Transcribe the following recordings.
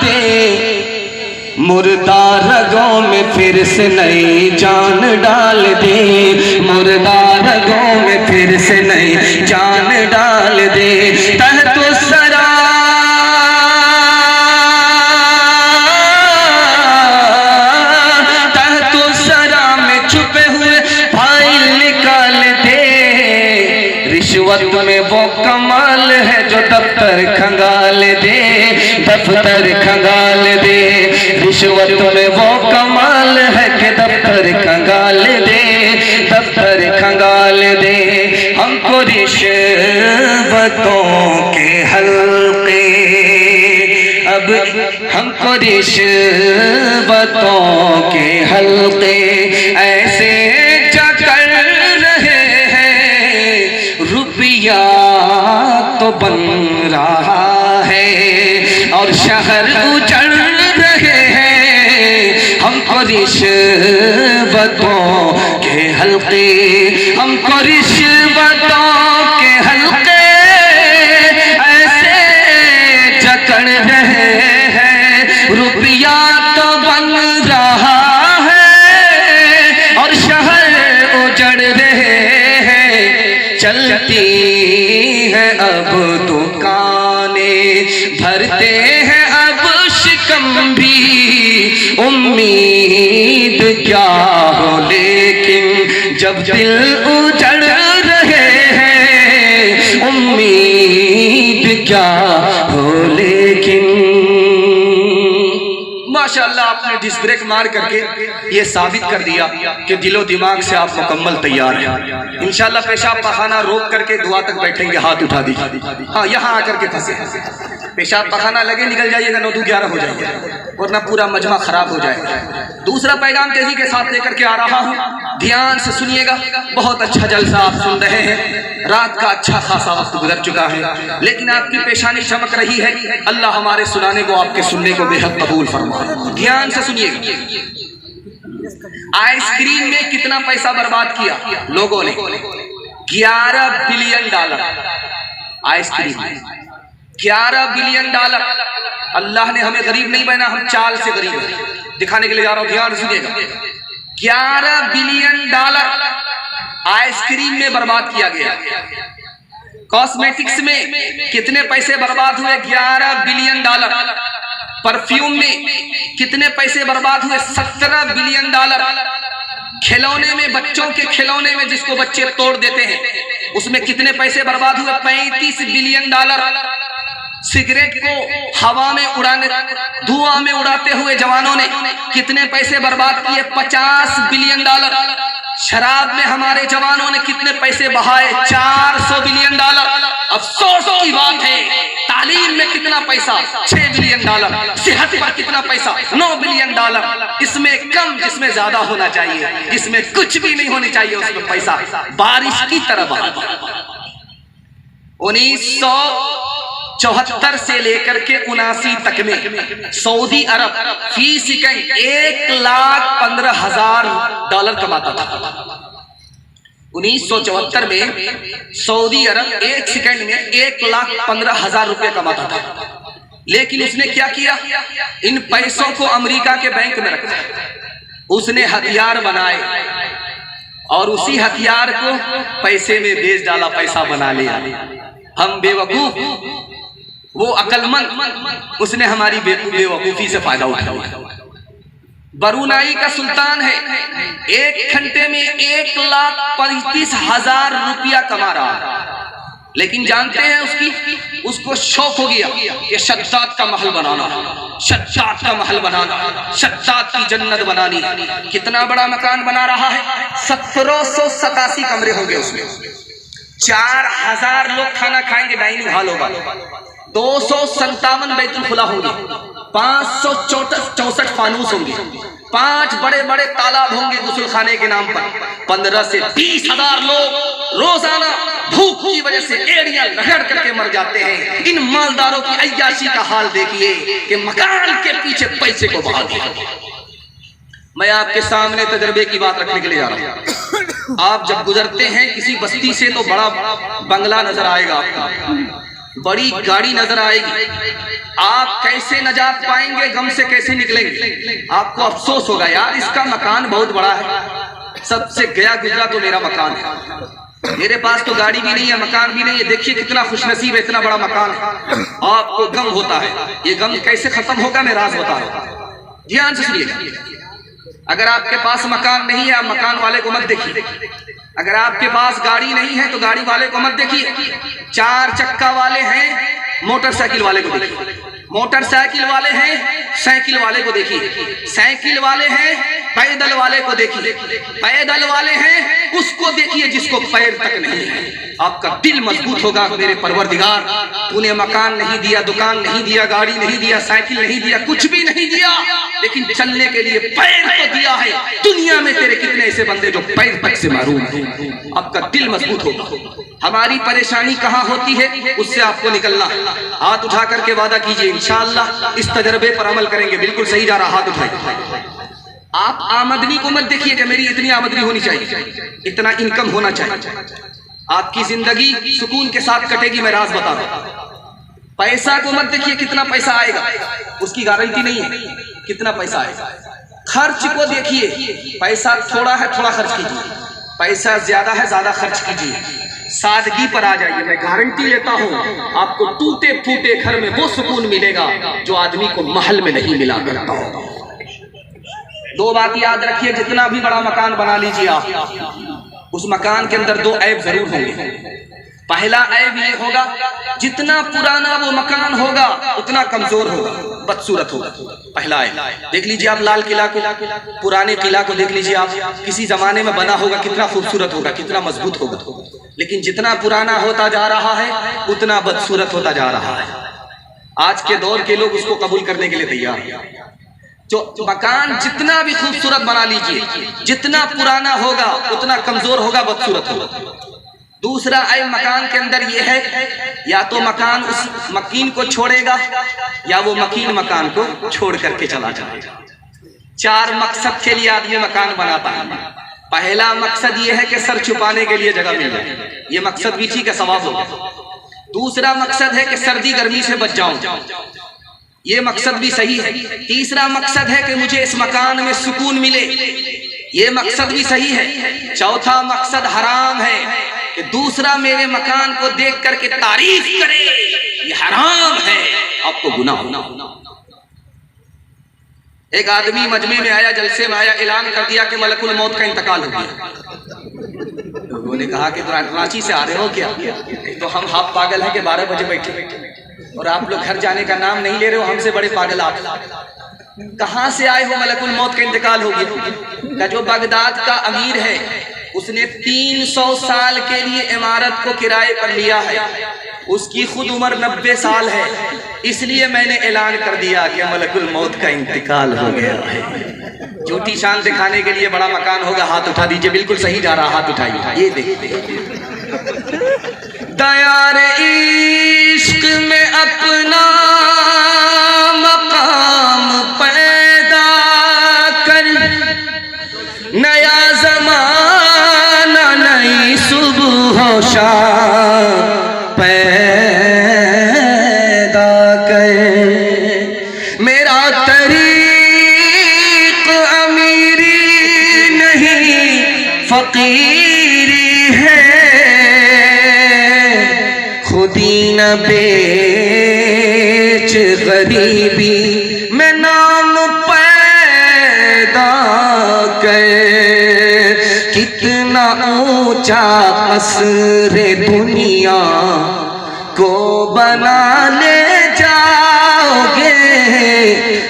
दे, मुर्दा रगों में फिर से नई जान डाल दे, मुर्दा रगों में फिर से नई जान डाल दे। तहतो सरा रिश्वत में वो कमाल है जो दफ्तर खंगाल दे, दफ्तर खंगाल दे। रिश्वत में वो कमाल है कि दफ्तर खंगाल दे, दफ्तर खंगाल दे। हमको रिश्वतों के हल्के, अब हमको रिश्वतों के हल्के ऐसे रुपया तो बन रहा है और शहर उजड़ रहे हैं। हमको रिश्वतों के हल्के, हमको रिश्वतों के हल्के ऐसे जकड़ रहे हैं। रुपया तो बन रहा है और शहर उजड़ रहे हैं। चलती है अब दुकानें, भरते हैं अब शिकम भी। उम्मीद क्या हो लेकिन जब दिल उजड़ रहे हैं, उम्मीद क्या हो लेकिन। माशाअल्लाह, आपने डिस्क ब्रेक मार करके ये साबित कर दिया कि दिलो दिमाग से आप मुकम्मल तैयार हैं। इंशाअल्लाह पेशाब पखाना रोक करके दुआ तक बैठेंगे, हाथ उठा दीजिए। हाँ, यहाँ आकर के फंसे, पेशाब पखाना लगे निकल जाइएगा, 9-11 हो जाएगा, वरना पूरा मजमा खराब हो जाएगा। दूसरा पैगाम तेजी के साथ लेकर के आ रहा हूँ, ध्यान से सुनिएगा। बहुत अच्छा जलसा आप सुन रहे हैं, रात का अच्छा खासा वक्त गुजर चुका है, लेकिन आपकी पेशानी चमक रही है। अल्लाह हमारे सुनाने को, आपके सुनने को बेहद कबूल फरमाए। ध्यान से सुनिएगा। आइसक्रीम में कितना पैसा बर्बाद किया लोगों ने? $11 billion. Ice cream 11 billion dollar. Allah ने हमें गरीब नहीं बना, हम चाल से गरीब हैं। दिखाने के लिए जा रहा हूं, ध्यान सुनिएगा। $11 बिलियन आइसक्रीम में बर्बाद किया गया। कॉस्मेटिक्स में कितने पैसे बर्बाद हुए? $11 बिलियन। परफ्यूम में कितने पैसे बर्बाद हुए? $17 बिलियन। खिलौने में, बच्चों के खिलौने में जिसको बच्चे तोड़ देते हैं, उसमें कितने पैसे बर्बाद हुए? $35 बिलियन। सिगरेट को हवा में उड़ाने, धुआं में उड़ाते हुए जवानों ने कितने पैसे बर्बाद किए? $50 बिलियन। शराब में हमारे जवानों ने कितने पैसे बहाए? $400 बिलियन। अफसोस की बात है, तालीम में कितना पैसा? $6 बिलियन। सेहत पर कितना पैसा? $9 बिलियन। इसमें कम, जिसमें ज्यादा होना चाहिए, जिसमें कुछ भी नहीं होनी चाहिए, उसमें पैसा बारिश की तरह बहा। 1974 से लेकर के 79 तक में सऊदी अरब फी सेकंड $1,15,000 कमाता था। 1974 में सऊदी अरब एक सेकंड में $1,15,000 कमाता था। लेकिन उसने क्या किया? इन पैसों को अमेरिका के बैंक में रखा, उसने हथियार बनाए और उसी हथियार को पैसे में बेच डाला, पैसा बना लिया। हम बेवकूफ, वो अकलमंद, उसने हमारी बेवकूफी से फायदा उठाया। बरूनाई का सुल्तान है, 1 घंटे में $1,35,000 कमा रहा है। लेकिन जानते हैं उसको शौक हो गया कि शद्दाद का महल बनाना, शद्दाद का महल बनाना, शद्दाद की जन्नत बनानी। कितना बड़ा मकान बना रहा है? 1787 कमरे होंगे उसमें, 4000 लोग खाना खाएंगे, डाइनिंग हॉल होगा, 257 बैतुल खुला होंगे, 564 फानूस होंगे, 5 बड़े बड़े तालाब होंगे गुस्ल खाने के नाम पर। 15 से 20,000 लोग रोजाना भूख की वजह से एड़ियां रगड़ करके मर जाते हैं। इन मालदारों की अय्याशी का हाल देखिए कि मकान के पीछे पैसे को बहा दिया। मैं आपके सामने तजर्बे की बात रखने के लिए जा रहा हूं। आप जब गुजरते हैं किसी बस्ती से तो बड़ा बंगला नजर आएगा आपको, बड़ी गाड़ी नजर आएगी, आप कैसे नजात पाएंगे, गम से कैसे निकलेंगे। आपको अफसोस होगा, यार इसका मकान बहुत बड़ा है, सबसे गया गुजरा तो मेरा मकान है, मेरे पास तो गाड़ी भी नहीं है, मकान भी नहीं है, देखिए कितना खुशनसीब है, इतना बड़ा मकान है। आपको गम होता है, ये गम कैसे खत्म होगा, मैं राज बता रहा हूं, ध्यान से सुनिएगा। अगर आपके पास मकान नहीं है, आप मकान वाले को मत देखिए। अगर आपके पास गाड़ी नहीं है तो गाड़ी वाले को मत देखिए। 4 चक्का वाले हैं, मोटरसाइकिल वाले को देखिए। मोटरसाइकिल वाले हैं, साइकिल वाले को देखिए। साइकिल वाले हैं, पैदल वाले को देखिए। पैदल वाले हैं, उसको देखिए जिसको पैर तक नहीं है। आपका दिल मजबूत होगा, मेरे परवरदिगार तूने मकान नहीं दिया, दुकान नहीं दिया, गाड़ी नहीं दिया, साइकिल नहीं दिया, कुछ भी नहीं दिया, लेकिन चलने के लिए पैर तो दिया है। दुनिया में तेरे कितने ऐसे बंदे जो पैर तक से महरूम हैं। आपका दिल मजबूत होगा। हमारी परेशानी कहाँ होती है, उससे आपको निकलना। हाथ उठा करके वादा कीजिए, इंशाअल्लाह इस तजर्बे पर अमल करेंगे। बिल्कुल सही जा रहा, हाथ उठाइए। आप आमदनी को मत देखिए कि मेरी इतनी आमदनी होनी चाहिए, इतना इनकम होना चाहिए। आपकी जिंदगी सुकून के साथ कटेगी, मैं राज बता रहा हूं। पैसा को मत देखिए कितना पैसा आएगा, उसकी गारंटी नहीं है कितना पैसा आएगा। खर्च को देखिए, पैसा थोड़ा है थोड़ा खर्च कीजिए, पैसा ज्यादा है ज्यादा खर्च कीजिए। सादगी पर आ जाइए, मैं गारंटी लेता हूं आपको टूटे फूटे घर में वो सुकून मिलेगा जो आदमी को महल में नहीं मिला करता होगा। 2 बात याद रखिए, जितना भी बड़ा मकान बना लीजिए आप, उस मकान के अंदर 2 ऐब जरूर होंगे। पहला ऐब ये होगा, जितना पुराना वो मकान होगा उतना कमजोर होगा, बदसूरत होगा। पहला ऐब देख लीजिए आप, लाल किला को, पुराने किला को देख लीजिए आप, किसी जमाने में बना होगा, कितना खूबसूरत होगा, कितना मजबूत होगा। लेकिन जितना पुराना होता जा रहा है उतना बदसूरत होता जा रहा है। आज के दौर के लोग उसको कबूल करने के लिए तैयार हैं। जो मकान जितना भी खूबसूरत बना लीजिए, जितना पुराना होगा उतना कमजोर होगा, बदसूरत होगा। दूसरा ऐब मकान के अंदर ये है, या तो मकान उस मकीन को छोड़ेगा या वो मकीन मकान को छोड़ करके चला जाएगा। 4 मकसद के लिए आदमी मकान बनाता है। पहला मकसद ये है कि सर छुपाने के लिए जगह मिल जाए, ये मकसद भी ठीक है, सवाब होगा। दूसरा मकसद है कि सर्दी गर्मी से बच जाऊं, ये मकसद भी सही है। तीसरा मकसद है कि मुझे इस मकान में सुकून मिले, ये मकसद भी सही है। चौथा मकसद हराम है कि दूसरा मेरे मकान को देख करके तारीफ करे, ये हराम है, आपको गुनाह होना। एक आदमी मजमे में आया, जलसे में आया, ऐलान कर दिया कि मलकुल मौत का इंतकाल हो गया। लोगों ने कहा कि रांची से आ रहे हो क्या? तो हम हाफ पागल हैं कि 12 बजे बैठे और आप लोग घर जाने का नाम नहीं ले रहे हो, हमसे बड़े पागल आप। कहां से आए हो? मलकुल मौत का इंतकाल हो गया। जो बगदाद का अमीर है उसने 300 साल के लिए इमारत को किराए पर लिया है, उसकी खुद उम्र 90 साल है, इसलिए मैंने ऐलान कर दिया कि मलकुल मौत का इंतकाल हो गया है। झूठी शान दिखाने के लिए बड़ा मकान होगा, हाथ उठा दीजिए। बिल्कुल सही जा रहा, हाथ उठाइए। ये देखिए, दयार इश्क में अपना मकाम पैदा कर, नया जमाना नई सुबह शाम पैदा कर। मेरा तरीक अमीरी नहीं फकीरी है, खुदी न बेच गरीबी में नाम पैदा कर। कितना ऊंचा कसरे दुनिया को बना ले जाओगे,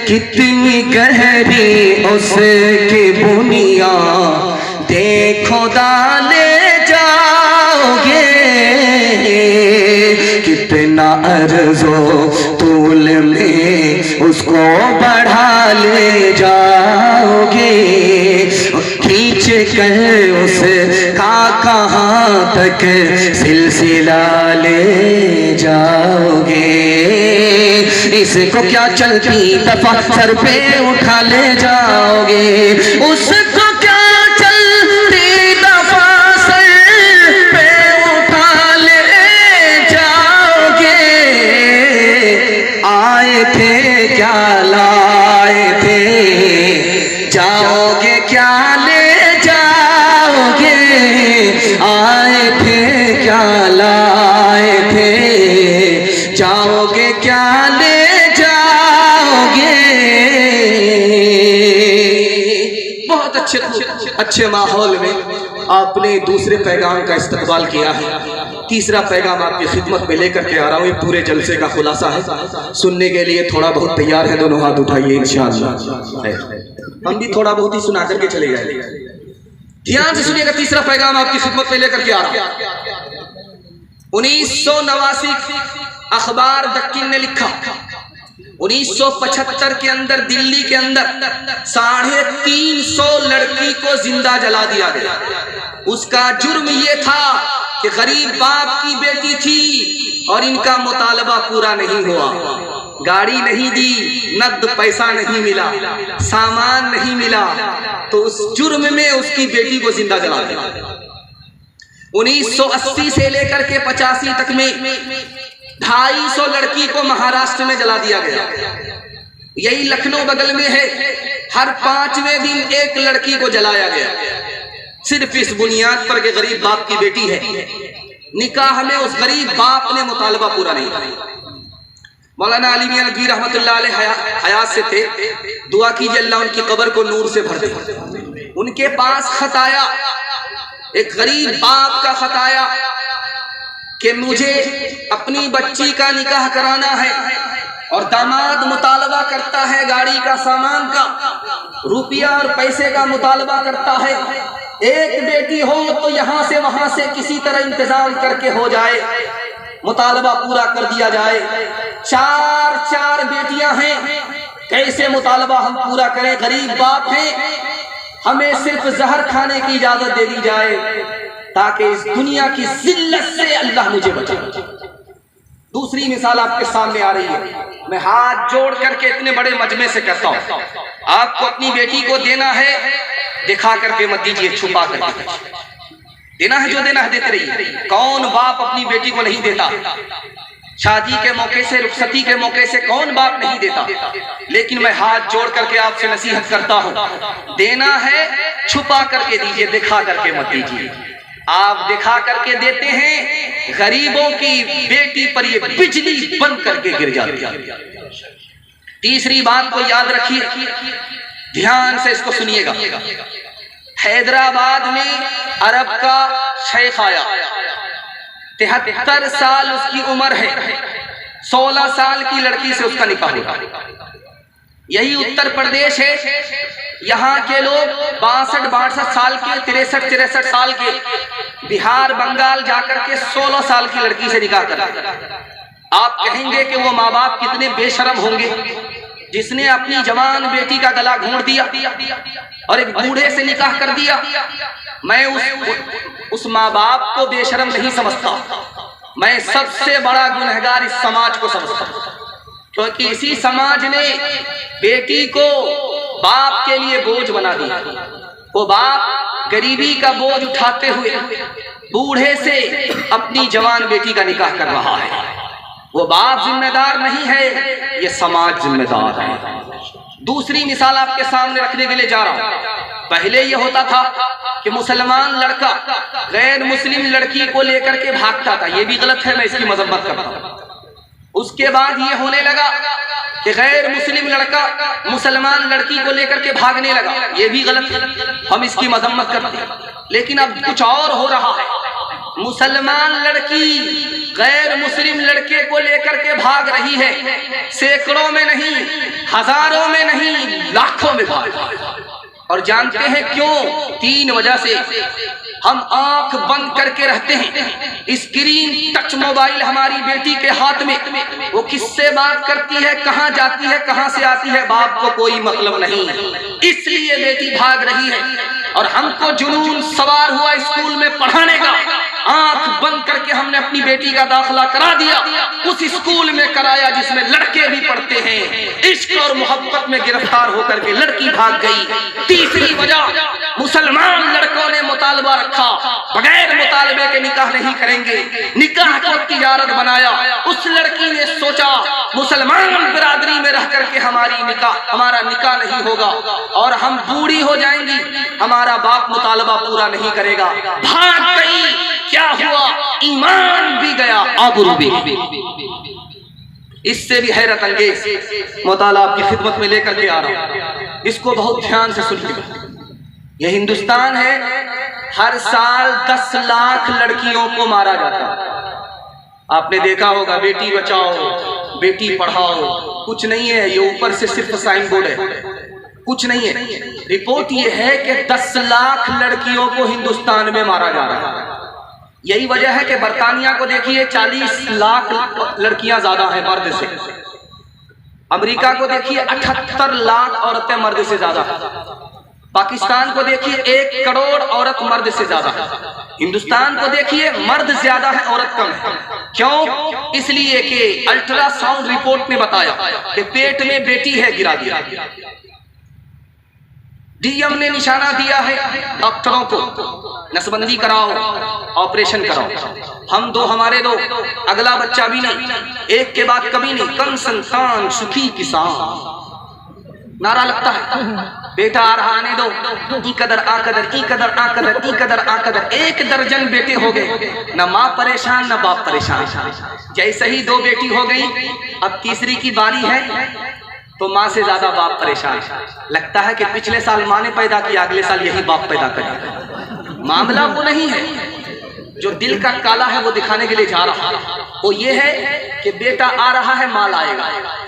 कितनी गहरी उसकी बुनिया देखो डाले जाओगे। कितना अर्ज़ो तूल में उसको बढ़ा ले जाओगे, खींच कर उसे कहाँ तक सिलसिला ले जाओगे। इसको क्या चलती दफा सर पे उठा ले जाओगे, उसको क्या चलती दफा सर पे उठा ले जाओगे। क्या ले जाओगे। बहुत अच्छे माहौल में आपने दूसरे पैगाम का इस्तकबाल किया है। तीसरा पैगाम आपकी खिदमत में लेकर के आ रहा हूँ। ये पूरे जलसे का खुलासा है। सुनने के लिए थोड़ा बहुत तैयार है? दोनों हाथ उठाइए इंशाअल्लाह। हम भी थोड़ा बहुत ही सुना करके चले जाएंगे। ध्यान से सुनिएगा। तीसरा पैगाम आपकी खिदमत में लेकर के आ रहा हूँ। 1989 अखबार दक्किन ने लिखा, 1975 के अंदर दिल्ली के अंदर 350 लड़की को जिंदा जला दिया गया। उसका जुर्म यह था कि गरीब बाप की बेटी थी और इनका मुतालबा पूरा नहीं हुआ। गाड़ी नहीं दी, नकद पैसा नहीं मिला, सामान नहीं मिला, तो उस जुर्म में उसकी बेटी को जिंदा जला दिया। 1980 से लेकर के 85 तक में 250 लड़की को महाराष्ट्र में जला दिया गया। यही लखनऊ बगल में है, हर 5वें दिन एक लड़की को जलाया गया, सिर्फ इस बुनियाद पर कि गरीब बाप की बेटी है। निकाह में उस गरीब बाप ने मुतालबा पूरा नहीं किया। मौलाना अली मियां नदवी रहमतुल्लाह अलैह हयात से थे। दुआ कीजिए अल्लाह उनकी कब्र को नूर से भर दे। उनके पास खत आया, एक गरीब बाप का खत आया कि मुझे अपनी बच्ची का निकाह कराना है और दामाद मुतालबा करता है गाड़ी का, सामान का, रुपया और पैसे का मुतालबा करता है। एक बेटी हो तो यहाँ से वहां से किसी तरह इंतजाम करके हो जाए, मुतालबा पूरा कर दिया जाए। 4 बेटियां हैं, कैसे मुतालबा हम पूरा करें? गरीब बाप हैं, हमें सिर्फ जहर खाने की इजाजत दे दी जाए ताकि इस दुनिया की जिल्लत से अल्लाह मुझे बचाए। दूसरी मिसाल आपके सामने आ रही है। मैं हाथ जोड़ करके इतने बड़े मजमे से कहता हूं, आपको अपनी बेटी को देना है, दिखा करके मत दीजिए, छुपा करके देना है। जो देना है देते रहिए। कौन बाप अपनी बेटी को नहीं देता? शादी के मौके से, रुखसती के मौके से कौन बाप नहीं देता? लेकिन मैं हाथ जोड़ करके आपसे नसीहत करता हूं, देना है छुपा करके दीजिए, दिखा करके मत दीजिए। आप दिखा करके देते हैं, गरीबों की बेटी पर ये बिजली बन करके गिर जाती है। तीसरी बात को याद रखिए, ध्यान से इसको सुनिएगा। हैदराबाद में अरब का शेख आया, 73 साल उसकी उम्र है, 16 साल की लड़की से उसका निकाह हुआ। यही उत्तर प्रदेश है, यहाँ के लोग 62 साल के, 63 साल के बिहार बंगाल जाकर के 16 साल की लड़की से निकाह करते। आप कहेंगे कि वो माँ बाप कितने बेशरम होंगे जिसने अपनी जवान बेटी का गला घोंट दिया और एक बूढ़े से निकाह कर दिया। मैं उस माँ बाप को बेशरम नहीं समझता, मैं सबसे बड़ा गुनहगार इस समाज को समझता हूँ, क्योंकि इसी समाज ने बेटी को बाप के लिए बोझ बना दिया। वो बाप गरीबी का बोझ उठाते हुए बूढ़े से अपनी जवान बेटी का निकाह कर रहा है। वो बाप जिम्मेदार नहीं है, ये समाज जिम्मेदार है। दूसरी मिसाल आपके सामने रखने के लिए जा रहा हूं। पहले ये होता था कि मुसलमान लड़का गैर मुस्लिम लड़की को लेकर के भागता था, ये भी गलत है, मैं इसकी मजम्मत करता हूं। उसके बाद ये होने लगा कि गैर मुस्लिम लड़का मुसलमान लड़की को लेकर के भागने लगा, ये भी गलत है, हम इसकी मजम्मत करते हैं। लेकिन अब कुछ और हो रहा है, मुसलमान लड़की गैर मुस्लिम लड़के को लेकर के भाग रही है, सैकड़ों में नहीं, हजारों में नहीं, लाखों में भाग रही है। और जानते हैं क्यों? 3 वजह से। हम आंख बंद करके रहते हैं, स्क्रीन टच मोबाइल हमारी बेटी के हाथ में, वो किससे बात करती है, कहां जाती है, कहां से आती है, बाप को कोई मतलब नहीं, इसलिए बेटी भाग रही है। और हमको जुनून सवार हुआ स्कूल में पढ़ाने का, आंख बंद करके हमने अपनी बेटी का दाखिला करा दिया, उस स्कूल में कराया जिसमें लड़के भी पढ़ते हैं। इश्क और मोहब्बत में गिरफ्तार होकर के लड़की भाग गई। तीसरी वजह, मुसलमान लड़कों ने मुतालबा रखा, बगैर मुतालबे के निकाह नहीं करेंगे, निकाह को तिजारत बनाया। उस लड़की ने सोचा मुसलमान बिरादरी में रह करके हमारा निकाह नहीं होगा और हम बूढ़ी हो जाएंगी, हमारा बाप मुतालबा पूरा नहीं करेगा, भाग गई। क्या हुआ? ईमान भी गया, आबरू भी। इससे भी हैरत अंगेज मुताला आपकी खिदमत में लेकर के आ रहा हूं, इसको बहुत ध्यान से सुनिए। यह हिंदुस्तान है, हर साल 10 लाख लड़कियों को मारा जाता है। आपने देखा होगा बेटी बचाओ बेटी पढ़ाओ, कुछ नहीं है, ये ऊपर से सिर्फ साइन बोर्ड है, कुछ नहीं है। रिपोर्ट ये है कि 10 लाख लड़कियों को हिंदुस्तान में मारा जा रहा है। यही वजह है कि बरतानिया को देखिए 40 लाख लड़कियां ज्यादा हैं मर्द से, अमेरिका को देखिए 78 लाख औरतें मर्द से ज्यादा, पाकिस्तान को देखिए 1 करोड़ औरत मर्द से ज्यादा, हिंदुस्तान को देखिए मर्द ज्यादा है औरत कम है। क्यों? इसलिए कि अल्ट्रासाउंड रिपोर्ट ने बताया कि पेट में बेटी है, गिरा दिया। डीएम ने निशाना दिया है डॉक्टरों को, नसबंदी कराओ, ऑपरेशन कराओ, हम दो हमारे दो, अगला बच्चा भी नहीं, एक के बाद कभी नहीं, कम संतान सुखी किसान नारा लगता है। बेटा आ रहा आने दो, ई कदर आ कदर, ई कदर आ कदर, ई कदर आ कदर, 1 दर्जन बेटे हो गए, न माँ परेशान न बाप परेशान। जैसे ही 2 बेटी हो गई, अब तीसरी की बारी है तो माँ से ज्यादा बाप परेशान। लगता है कि पिछले साल माँ ने पैदा किया, अगले साल यही बाप पैदा करेगा। मामला वो नहीं है, जो दिल का काला है वो दिखाने के लिए जा रहा है, वो ये है कि बेटा आ रहा है माल आएगा,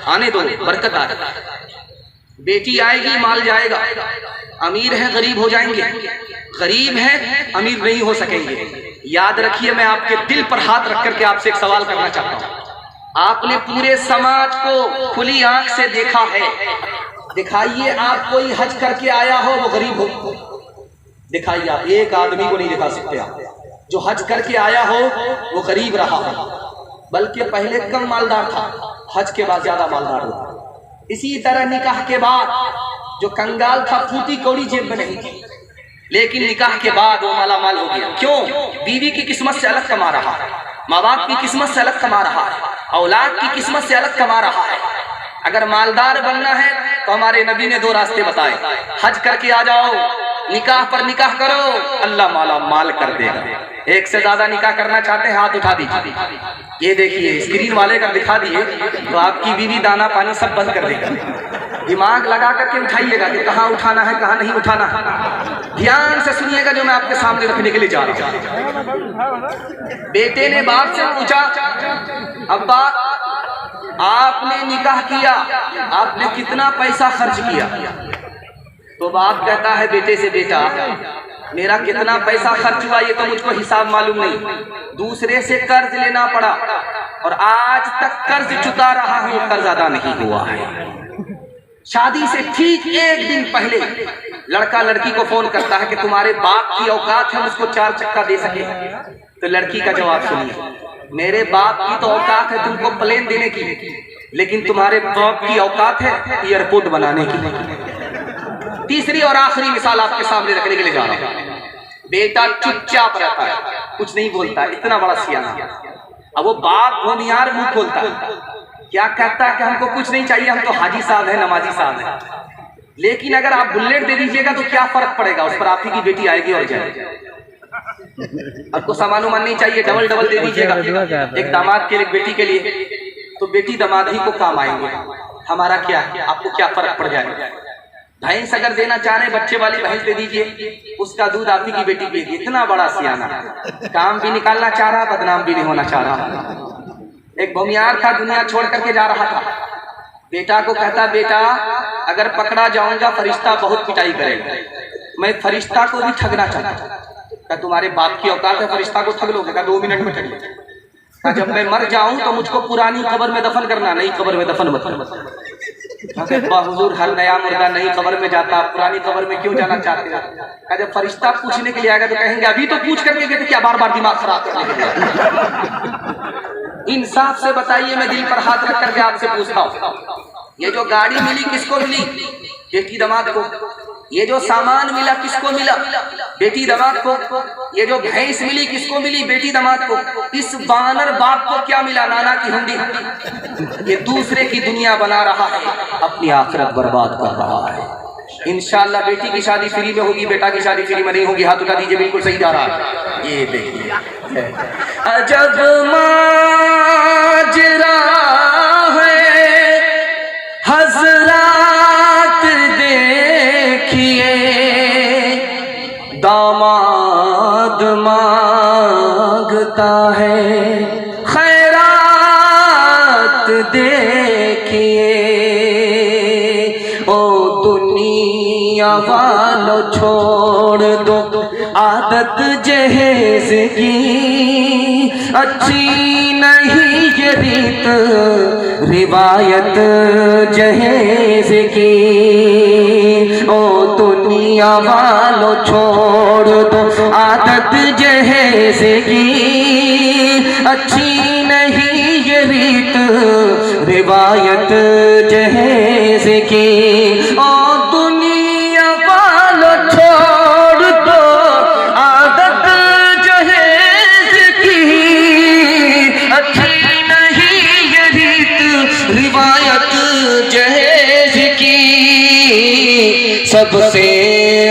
आने दो बरकत आ रहा है, बेटी आएगी माल जाएगा, अमीर है गरीब हो जाएंगे, गरीब है अमीर नहीं हो सकेंगे। याद रखिए, मैं आपके दिल पर हाथ रख करके आपसे एक सवाल करना चाहता हूँ। आपने पूरे समाज को खुली आंख से देखा है, दिखाइए आप कोई हज करके आया हो वो गरीब हो, दिखाइए आप एक आदमी को नहीं दिखा सकते आप जो हज करके आया हो वो गरीब रहा हो, बल्कि पहले कम मालदार था, हज के बाद ज्यादा मालदार हुआ। इसी तरह निकाह के बाद जो कंगाल था, फूटी कौड़ी जेब में नहीं थी, लेकिन निकाह के बाद वो माला माल हो गया। क्यों? बीवी की किस्मत से अलग कमा रहा है, माँ बाप की किस्मत से अलग कमा रहा है, औलाद की किस्मत से अलग कमा रहा है। अगर मालदार बनना है तो हमारे नबी ने 2 रास्ते बताए, हज करके आ जाओ, निकाह पर निकाह करो, अल्लाह माला माल कर देगा। एक से ज्यादा निकाह करना चाहते हैं, हाथ उठा दीजिए। ये देखिए स्क्रीन वाले का दिखा दिए तो आपकी बीवी दाना पानी सब बंद कर देगा। दिमाग लगा करके उठाइएगा कि कहाँ उठाना है कहाँ नहीं उठाना है। ध्यान से सुनिएगा जो मैं आपके सामने रखने के लिए जा रहा हूँ। बेटे ने बाप से पूछा, अब्बा आपने निकाह किया, आपने कितना पैसा खर्च किया? तो बाप कहता है बेटे से, बेटा मेरा कितना पैसा खर्च हुआ ये तो मुझको हिसाब मालूम नहीं, दूसरे से कर्ज लेना पड़ा और आज तक कर्ज चुका रहा हूँ, कर्ज अदा नहीं हुआ है। शादी से ठीक 1 दिन पहले लड़का लड़की को फोन करता है कि तुम्हारे बाप की औकात है मुझको 4 चक्का दे सके? तो लड़की का जवाब सुनिए, मेरे बाप की तो औकात है तुमको प्लेन देने की, लेकिन तुम्हारे बाप की औकात है एयरपोर्ट बनाने की। तीसरी और आखिरी मिसाल आपके सामने रखने के लिए जा रहा हूं। बेटा चुपचाप रहता है, कुछ नहीं बोलता, इतना बड़ा सियाना। अब वो बाप भूमियार मुंह खोलता है, क्या कहता है कि हमको कुछ नहीं चाहिए, हम तो हाजी साहब है, नमाजी साहब है। लेकिन अगर आप बुलेट दे दीजिएगा तो क्या फर्क पड़ेगा, उस पर आप ही की बेटी आएगी और जाएगी। आपको सामान उमान नहीं चाहिए, डबल डबल दे दीजिएगा, एक दामाद के लिए, एक बेटी के लिए, तो बेटी दामाद ही को काम आएंगे। हमारा क्या है, आपको क्या फर्क पड़ जाएगा? भैंस अगर देना चाह रहे, बच्चे वाली भैंस दे दीजिए, उसका दूध आप ही की बेटी पिएगी। इतना बड़ा सियाना, काम भी निकालना चाह रहा, बदनाम भी नहीं होना चाह रहा। एक भूमियार था, दुनिया छोड़ करके जा रहा था, बेटा को कहता, बेटा अगर पकड़ा जाऊंगा फरिश्ता बहुत पिटाई करेगा, मैं फरिश्ता को भी ठगना चाहता। क्या तुम्हारे बाप की औकात है फरिश्ता को ठग लोगे? 2 मिनट में ठग लोगे। जब मैं मर जाऊं तो मुझको पुरानी कब्र में दफन करना, नई कब्र में दफन मत करना। हुजूर हर नया मुर्दा नई कब्र में जाता, पुरानी कब्र में क्यों जाना चाहते हो? जब फरिश्ता पूछने के लिए आएगा तो कहेंगे अभी तो पूछ करके गए थे, क्या बार बार दिमाग खराब करना। इंसाफ से बताइए, मैं दिल पर हाथ रख करके आपसे पूछता हूँ, ये जो गाड़ी मिली किसको मिली? बेटी दामाद को। ये जो सामान मिला किसको मिला? बेटी दामाद को। ये जो भैंस मिली किसको मिली? बेटी दामाद को। इस बानर बाप को क्या मिला? नाना की हुंडी। ये दूसरे की दुनिया बना रहा है, अपनी आखिरत बर्बाद कर रहा है। इंशाअल्लाह बेटी की शादी फ्री में होगी, बेटा की शादी फ्री में नहीं होगी। हाथ उठा दीजिए, बिल्कुल सही जा रहा है। ये देखिए, अजब माजरा है बाद मांगता है खैरात देखिए। ओ दुनिया वालों छोड़ दो आदत जहेज की, अच्छी नहीं ये रीत रिवायत जहेज की। ओ दुनिया वालों छोड़ दो आदत जहेज की, अच्छी नहीं ये रीत रिवायत जहेज की। ओ दुनिया वालों छोड़ दो आदत जहेज की, अच्छी नहीं ये रीत रिवायत जहेज की। सबसे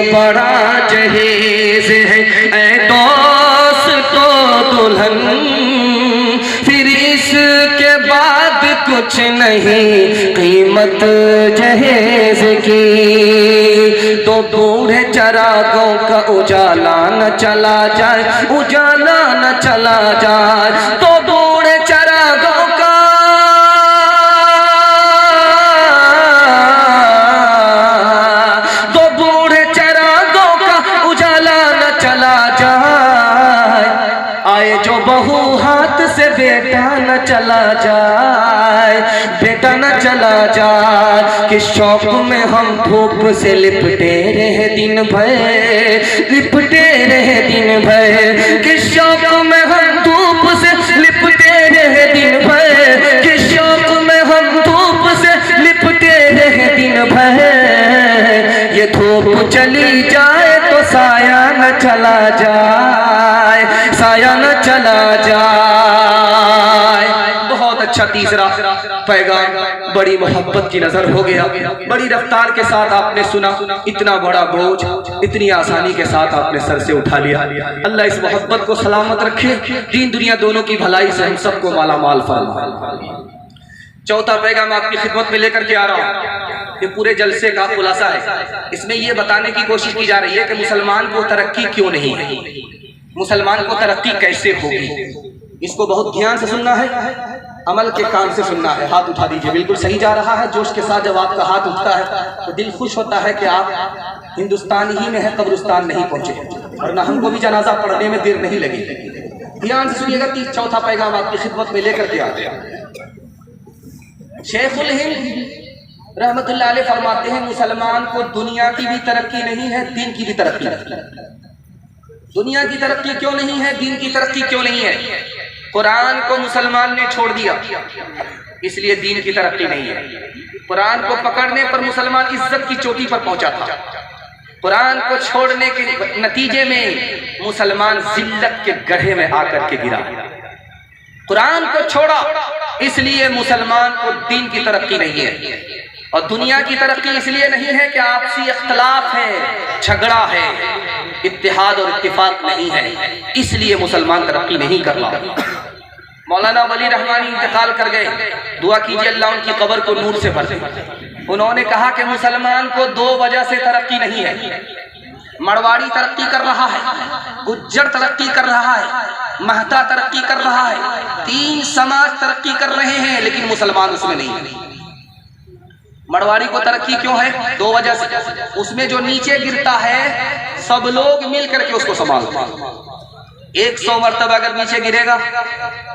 बड़ा जहेज है ऐ दोस्तो दुल्हन, फिर इसके बाद कुछ नहीं कीमत जहेज की। तो बूढ़े चरागों का उजाला न चला जाए, उजाला न चला जाए। तो बूढ़े चरागों का बहू हाथ से बेटा न चला जाए, बेटा न चला जाए। कि शौक में हम धूप से लिपटे रहे दिन भर, लिपटे रहे दिन भर। कि शौक में हम धूप से लिपटे रहे दिन भर, कि शौक में हम धूप से लिपटे रहे दिन भर। ये धूप चली जाए तो साया न चला जाए, साया न चला जाए। बहुत अच्छा तीसरा पैगाम बड़ी मोहब्बत की नजर हो गया, बड़ी रफ्तार के साथ आपने सुना। इतना बड़ा बोझ इतनी आसानी के साथ आपने सर से उठा लिया। अल्लाह इस मोहब्बत को सलामत रखे, दीन दुनिया दोनों की भलाई से हम सबको माला माल फरमाए। चौथा पैगाम आपकी खिदमत में लेकर के आ रहा हूँ। ये पूरे जलसे का खुलासा है। इसमें यह बताने की कोशिश की जा रही है कि मुसलमान को तरक्की क्यों नहीं है, मुसलमान को तरक्की कैसे होगी। इसको बहुत ध्यान से सुनना है, अमल के काम से सुनना है। हाथ उठा दीजिए, बिल्कुल सही जा रहा है। जोश के साथ जब आपका हाथ उठता है तो दिल खुश होता है कि आप हिंदुस्तान ही में है, कब्रिस्तान नहीं पहुंचे, वरना हमको भी जनाजा पढ़ने में देर नहीं लगी। ध्यान से सुनिएगा। चौथा पैगाम आपकी खिदमत में लेकर के आते हैं। शेखुल हिंद रहमतुल्लाह अलैह फरमाते हैं, मुसलमान को दुनिया की भी तरक्की नहीं है, दीन की भी तरक्की नहीं है। दुनिया की तरक्की क्यों नहीं है, दीन की तरक्की क्यों नहीं है? कुरान को मुसलमान ने छोड़ दिया, इसलिए दीन की तरक्की नहीं है। कुरान को पकड़ने पर मुसलमान इज्जत की चोटी पर पहुंचा था, कुरान को छोड़ने के नतीजे में मुसलमान जिल्लत के गड्ढे में आकर के गिरा। कुरान को छोड़ा इसलिए मुसलमान को दीन की तरक्की नहीं है। और दुनिया की तरक्की इसलिए नहीं है कि आपसी इख्तलाफ है, झगड़ा है, इत्तेहाद और इत्तिफाक नहीं है, इसलिए मुसलमान तरक्की नहीं कर रहा। मौलाना वली रहमानी इंतकाल कर गए, दुआ कीजिए अल्लाह उनकी कब्र को नूर से भर दे। उन्होंने कहा कि मुसलमान को दो वजह से तरक्की नहीं है। मरवाड़ी तरक्की कर रहा है, गुज्जर तरक्की कर रहा है, महता तरक्की कर रहा है, तीन समाज तरक्की कर रहे हैं, लेकिन मुसलमान उसमें नहीं है। मरवाड़ी को तरक्की क्यों है? दो वजह से। उसमें जो नीचे गिरता है सब लोग मिल करके उसको संभालते हैं। 100 मरतबा अगर नीचे गिरेगा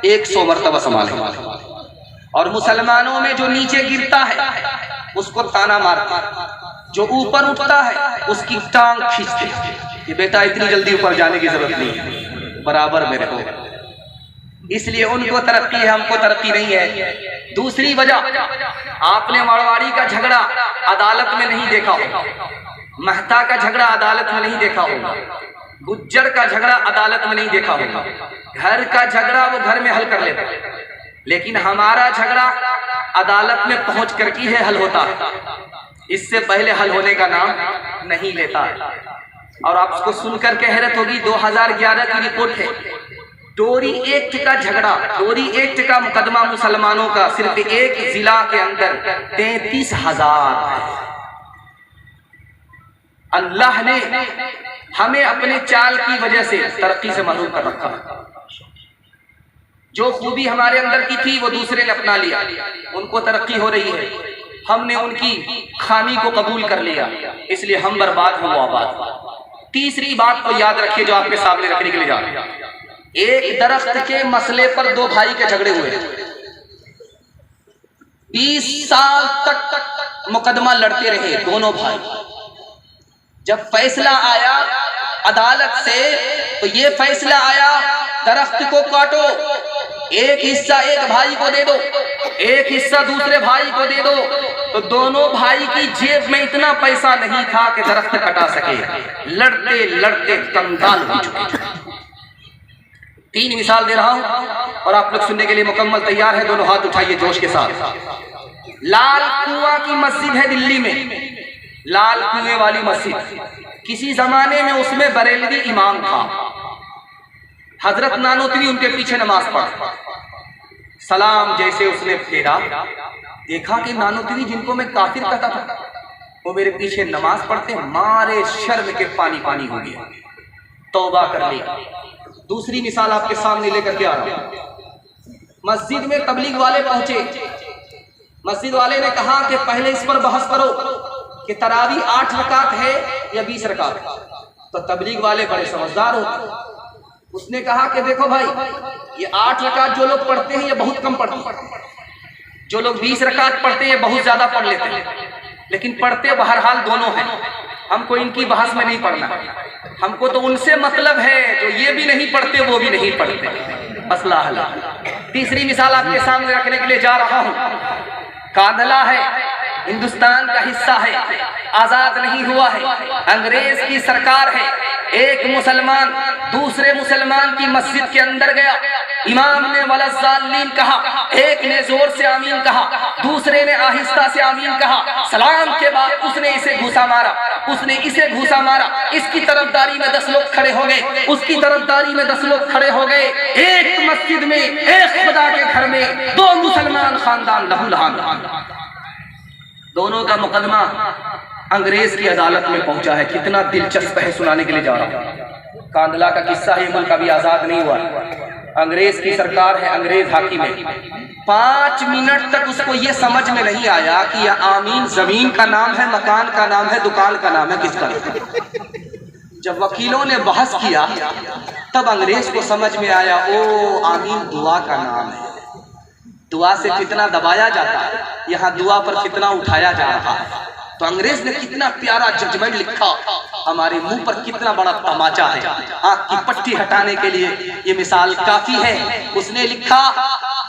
100 मरतबा संभालेगा। और मुसलमानों में जो नीचे गिरता है उसको ताना मारता है, जो ऊपर उठता है उसकी टांग खींचते हैं कि बेटा इतनी जल्दी ऊपर जाने की जरूरत नहीं है, बराबर मेरे को। इसलिए उनको तरक्की है, हमको तरक्की नहीं है। दूसरी वजह, आपने मारवाड़ी का झगड़ा अदालत में नहीं देखा होगा, महता का झगड़ा अदालत में नहीं देखा होगा, गुज्जर का झगड़ा अदालत में नहीं देखा होगा। घर का झगड़ा वो घर में हल कर लेता है, लेकिन हमारा झगड़ा अदालत में पहुंच कर ही है हल होता है, इससे पहले हल होने का नाम नहीं लेता है। और आपको सुनकर के हैरत होगी, 2011 की रिपोर्ट है, डोरी एक्ट का झगड़ा, डोरी एक्ट का मुकदमा मुसलमानों का सिर्फ एक जिला के अंदर 33,000 है। अल्लाह ने हमें अपने चाल की वजह से तरक्की से महरूम कर रखा है। जो खूबी हमारे अंदर की थी वो दूसरे ने अपना लिया, उनको तरक्की हो रही है, हमने उनकी खामी को कबूल कर लिया, इसलिए हम बर्बाद हो आबाद। तीसरी बात को याद रखिए जो आपके सामने रखने के लिए जा रहे हैं। एक दरख्त के मसले पर दो भाई के झगड़े हुए, 20 साल तक मुकदमा लड़ते रहे दोनों भाई। जब फैसला आया अदालत से तो ये फैसला आया दरख्त को काटो, एक हिस्सा एक भाई को दे दो, एक हिस्सा दूसरे भाई को दे दो। तो दोनों भाई की जेब में इतना पैसा नहीं था कि दरख्त कटा सके, लड़ते लड़ते कंगाल हो चुके। 3 मिसाल दे रहा हूं और आप लोग सुनने के लिए मुकम्मल तैयार है। दोनों हाथ उठाइए जोश के साथ। लाल कुआं की मस्जिद है दिल्ली में, लाल कुएं वाली मस्जिद। किसी जमाने में उसमें बरेलवी इमाम था, हजरत नानोतवी उनके पीछे नमाज पढ़ा। सलाम जैसे उसने फेरा, देखा कि नानोतवी जिनको मैं काफिर कहता था वो मेरे पीछे नमाज पढ़ते, मारे शर्म के पानी पानी हो गया, तौबा कर लिया। दूसरी मिसाल आपके सामने लेकर के आ रहा हूं। मस्जिद में तबलीग वाले पहुंचे, मस्जिद वाले ने कहा कि पहले इस पर बहस करो कि तरावी 8 रकात है या 20 रकात। तो तबलीग वाले बड़े समझदार होते, उसने कहा कि देखो भाई, ये 8 रकात जो लोग पढ़ते हैं ये बहुत कम पढ़ते हैं, जो लोग 20 रकात पढ़ते हैं ये बहुत ज्यादा पढ़ लेते हैं, लेकिन पढ़ते बहरहाल दोनों हैं। हमको इनकी बहस में नहीं पढ़ना, हमको तो उनसे मतलब है जो ये भी नहीं पढ़ते वो भी नहीं पढ़ते। मसला हल। तीसरी मिसाल आपके सामने रखने के लिए जा रहा हूं। कांधला है, हिंदुस्तान का हिस्सा है, आजाद नहीं हुआ है, अंग्रेज की सरकार है। एक मुसलमान दूसरे मुसलमान की मस्जिद के अंदर गया, इमाम ने वलज़ालिन कहा, एक ने जोर से आमीन कहा, दूसरे ने आहिस्ता से आमीन कहा। सलाम के बाद उसने इसे घूसा मारा, उसने इसे घूसा मारा। इसकी तरफदारी में 10 लोग खड़े हो गए, उसकी तरफदारी में 10 लोग खड़े हो गए। एक मस्जिद में, एक खुदा के घर में 2 मुसलमान खानदान लहूलुहान। दोनों का मुकदमा अंग्रेज की अदालत में पहुंचा है। कितना दिलचस्प है, सुनाने के लिए जा रहा हूं। कांधला का किस्सा है, मुल्क अभी आजाद नहीं हुआ, अंग्रेज की सरकार है, अंग्रेज हाकिम है। 5 मिनट तक उसको ये समझ में नहीं आया कि यह आमीन जमीन का नाम है, मकान का नाम है, दुकान का नाम है, किसका। जब वकीलों ने बहस किया तब अंग्रेज को समझ में आया, ओ आमीन दुआ का नाम है, दुआ से कितना दबाया जाता है, यहाँ दुआ पर कितना उठाया जा रहा है। तो अंग्रेज ने कितना प्यारा जजमेंट लिखा, हमारे मुंह पर कितना बड़ा तमाचा है। आंख की पट्टी हटाने के लिए ये मिसाल काफी है। उसने लिखा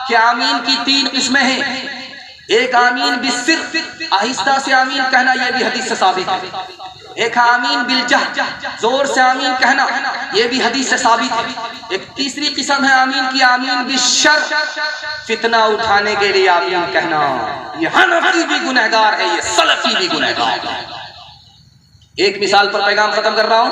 कि आमीन की 3 किस्में हैं। एक आमीन बिस्सिर, आहिस्ता से आमीन कहना, यह भी हदीस से साबित है। एक आमीन बिलजह, जोर से आमीन कहना, यह भी हदीस से साबित है। एक तीसरी किस्म है आमीन की, आमीन बिशर, फितना उठाने के लिए आमीन कहना। ये हनफी भी गुनहगार है, ये सलफी भी गुनहगार है। एक मिसाल पर पैगाम खत्म कर रहा हूं।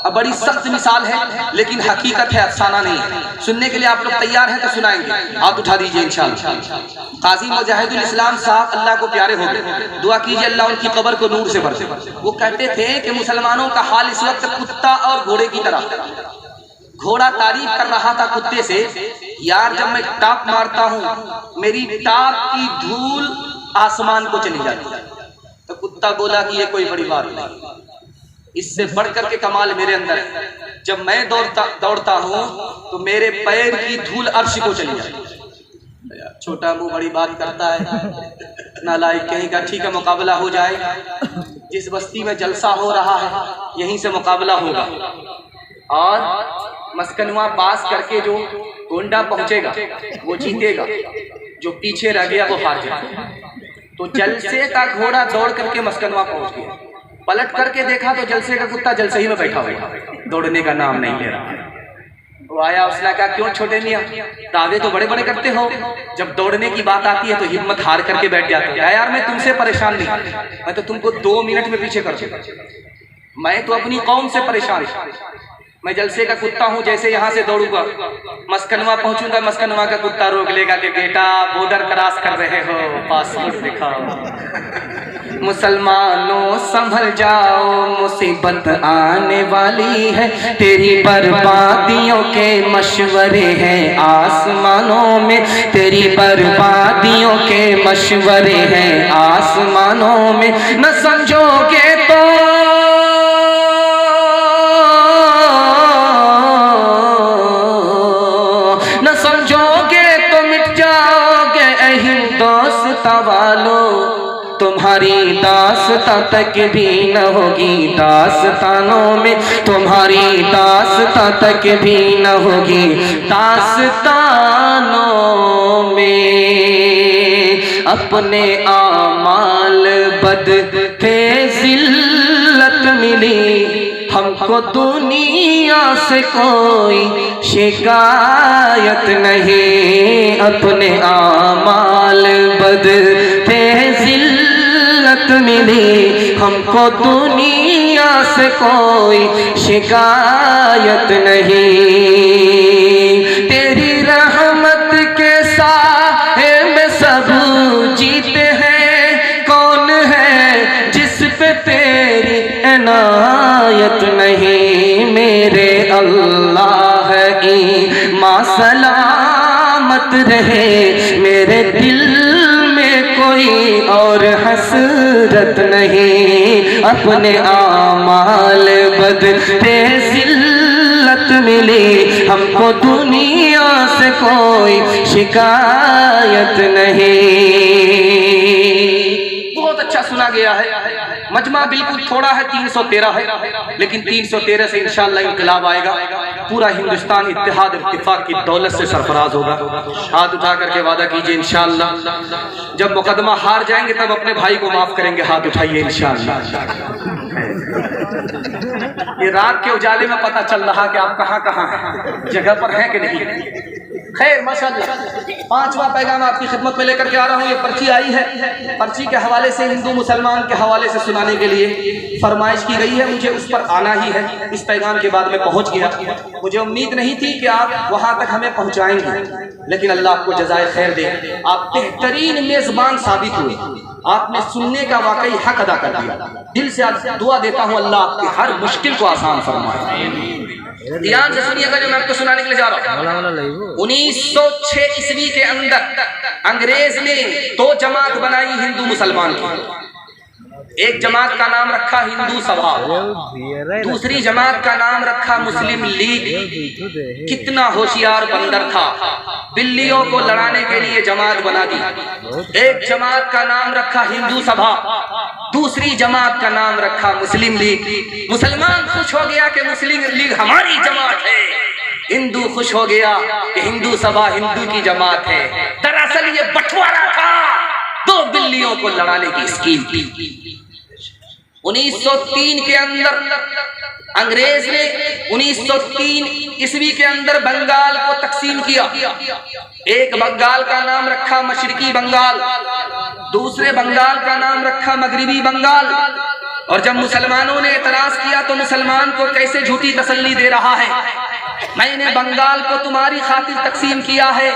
अब बड़ी सख्त मिसाल है लेकिन हकीकत है, अफसाना नहीं है। सुनने के लिए आप लोग तैयार हैं तो सुनाएंगे, हाथ उठा दीजिए इंशाअल्लाह। काजी मुजाहिदुल इस्लाम साहब अल्लाह को प्यारे हो गए, दुआ कीजिए अल्लाह उनकी कब्र को नूर से भर दे। वो कहते थे कि मुसलमानों का हाल इस वक्त कुत्ता और घोड़े की तरह। घोड़ा तारीफ कर रहा था कुत्ते से, यार जब मैं टाप मारता हूँ मेरी टाप की धूल आसमान को चली जाती है। तो कुत्ता बोला कि ये कोई बड़ी बात नहीं, इससे बढ़कर के कमाल मेरे अंदर है, जब मैं दौड़ता हूँ तो मेरे पैर की धूल अर्श को चली जाती है। छोटा मुंह बड़ी बात करता है, नालायक कहीं का। ठीक है, मुकाबला हो जाए, जिस बस्ती में जलसा हो रहा है यहीं से मुकाबला होगा, और मस्कनवा पास करके जो गोंडा पहुंचेगा वो जीतेगा, जो पीछे रह गया वो हार जाएगा। तो जलसे का घोड़ा दौड़ करके मस्कनवा पहुंच गया, पलट करके देखा तो जलसे का कुत्ता जलसे ही में बैठा हुआ, दौड़ने का नाम नहीं ले रहा। वो आया, उसने कहा क्यों छोटे मियां, दावे तो बड़े बड़े करते हो, जब दौड़ने की बात आती है तो हिम्मत हार करके बैठ जाते हो। यार मैं तुमसे परेशान नहीं, मैं तो तुमको 2 मिनट में पीछे कर दूं, मैं तो अपनी कौम से परेशान हूं। मैं जलसे का कुत्ता हूँ, जैसे यहाँ से दौड़ूंगा मस्कनवा पहुंचूंगा, मस्कनवा का कुत्ता रोक लेगा कि बेटा बॉर्डर क्रॉस कर रहे हो, पासपोर्ट दिखाओ। मुसलमानों संभल जाओ, मुसीबत आने वाली है। तेरी बर्बादियों के मशवरे हैं आसमानों में, तेरी बर्बादियों के मशवरे हैं आसमानों में। न समझोगे तो न समझोगे तो मिट जाओगे हिंदुस्तां वालों। तुम्हारी दास्तां तक भी न होगी दास्तानों में, तुम्हारी दास्तां तक भी न होगी दास्तानों में। अपने आमाल बद थे जिल्लत मिली, हमको दुनिया से कोई शिकायत नहीं। अपने आमाल बद थे जिल्लत मिली, हमको दुनिया से कोई शिकायत नहीं। तेरी रहमत के साए में सब जीते हैं, कौन है जिस पे तेरी इनायत नहीं। मेरे अल्लाह ईमां सलामत रहे, मेरे दिल में कोई और हसरत नहीं। अपने आमाल बदते जिल्लत मिली, हमको दुनिया से कोई शिकायत नहीं। बहुत अच्छा सुना गया है। मजमा बिल्कुल थोड़ा है, 313 है, लेकिन 313 से इंशाअल्लाह इंकलाब आएगा। पूरा हिंदुस्तान इत्तेहाद इत्तिफाक की दौलत से सरफराज होगा। हाथ उठा करके वादा कीजिए इंशाअल्लाह, जब मुकदमा हार जाएंगे तब अपने भाई को माफ करेंगे। हाथ उठाइए इंशाअल्लाह। ये रात के उजाले में पता चल रहा कि आप कहाँ कहाँ जगह पर हैं कि नहीं। खैर माशाअल्लाह, 5वां पैगाम आपकी खिदमत में लेकर के आ रहा हूँ। ये पर्ची आई है, पर्ची के हवाले से हिंदू मुसलमान के हवाले से सुनाने के लिए फरमाइश की गई है। मुझे उस पर आना ही है। इस पैगाम के बाद मैं पहुँच गया। मुझे उम्मीद नहीं थी कि आप वहाँ तक हमें पहुँचाएंगे, लेकिन अल्लाह आपको जज़ाए खैर दे। आप बेहतरीन मेज़बान साबित हुए। आपने सुनने का वाकई हक अदा कर दिया। दिल से आज दुआ देता हूँ अल्लाह आपकी हर मुश्किल को आसान फरमाए। ध्यान से सुनिएगा जो मैं आपको सुनाने के लिए जा रहा हूँ। 1906 ईस्वी के अंदर अंग्रेज ने 2 जमात बनाई हिंदू मुसलमान की। एक जमात का नाम रखा हिंदू सभा, दूसरी जमात का नाम रखा मुस्लिम लीग। कितना होशियार बंदर था, बिल्लियों को लड़ाने के लिए जमात बना दी। एक जमात का नाम रखा हिंदू सभा, दूसरी जमात का नाम रखा मुस्लिम लीग। मुसलमान खुश हो गया कि मुस्लिम लीग हमारी जमात है, हिंदू खुश हो गया कि हिंदू सभा हिंदू की जमात है। दरअसल ये बंटवारा था 2 बिल्लियों को लड़ाने की स्कीम की। 1903 के अंदर अंग्रेज ने 1903 ईस्वी के अंदर बंगाल को तकसीम किया। एक बंगाल का नाम रखा मशरिकी बंगाल, दूसरे बंगाल का नाम रखा मगरिबी बंगाल। और जब मुसलमानों ने एतराज किया तो मुसलमान को कैसे झूठी तसल्ली दे रहा है, मैंने बंगाल को तुम्हारी खातिर तकसीम किया है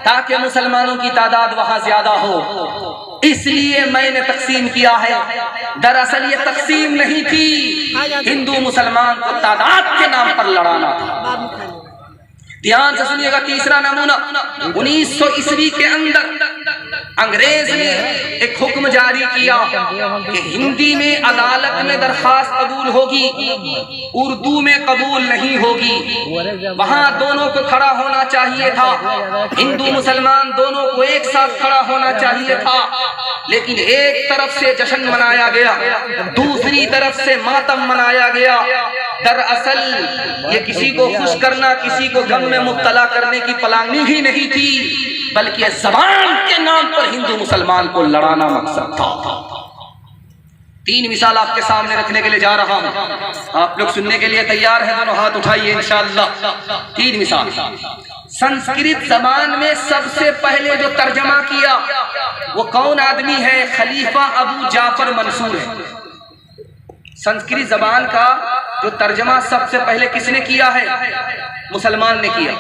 ताकि मुसलमानों की तादाद वहां ज्यादा हो, इसलिए मैंने तकसीम किया है। दरअसल ये तकसीम नहीं थी, हिंदू मुसलमान को तादाद के नाम पर लड़ाना था। ध्यान से सुनिएगा। तीसरा नमूना, 1900 ईस्वी के अंदर अंग्रेज ने एक हुक्म जारी किया कि हिंदी में अदालत में दरखास्त कबूल होगी, उर्दू में कबूल नहीं होगी। वहां दोनों को खड़ा होना चाहिए था, हिंदू मुसलमान दोनों को एक साथ खड़ा होना चाहिए था। लेकिन एक तरफ से जश्न मनाया गया, दूसरी तरफ से मातम मनाया गया। दरअसल ये किसी को खुश करना, किसी को गम में मुब्तला करने की प्लानिंग ही नहीं थी, बल्कि ज़बान के नाम पर हिंदू मुसलमान को लड़ाना मकसद था। 3 मिसाल आपके सामने रखने के लिए जा रहा हूं। आप लोग सुनने के लिए तैयार हैं? दोनों हाथ उठाइए इंशाअल्लाह। 3 मिसाल। संस्कृत जबान में सबसे पहले जो तर्जमा किया वो कौन आदमी है? खलीफा अबू जाफर मंसूर है। संस्कृत जबान का जो तर्जमा सबसे पहले किसने किया है? मुसलमान ने किया।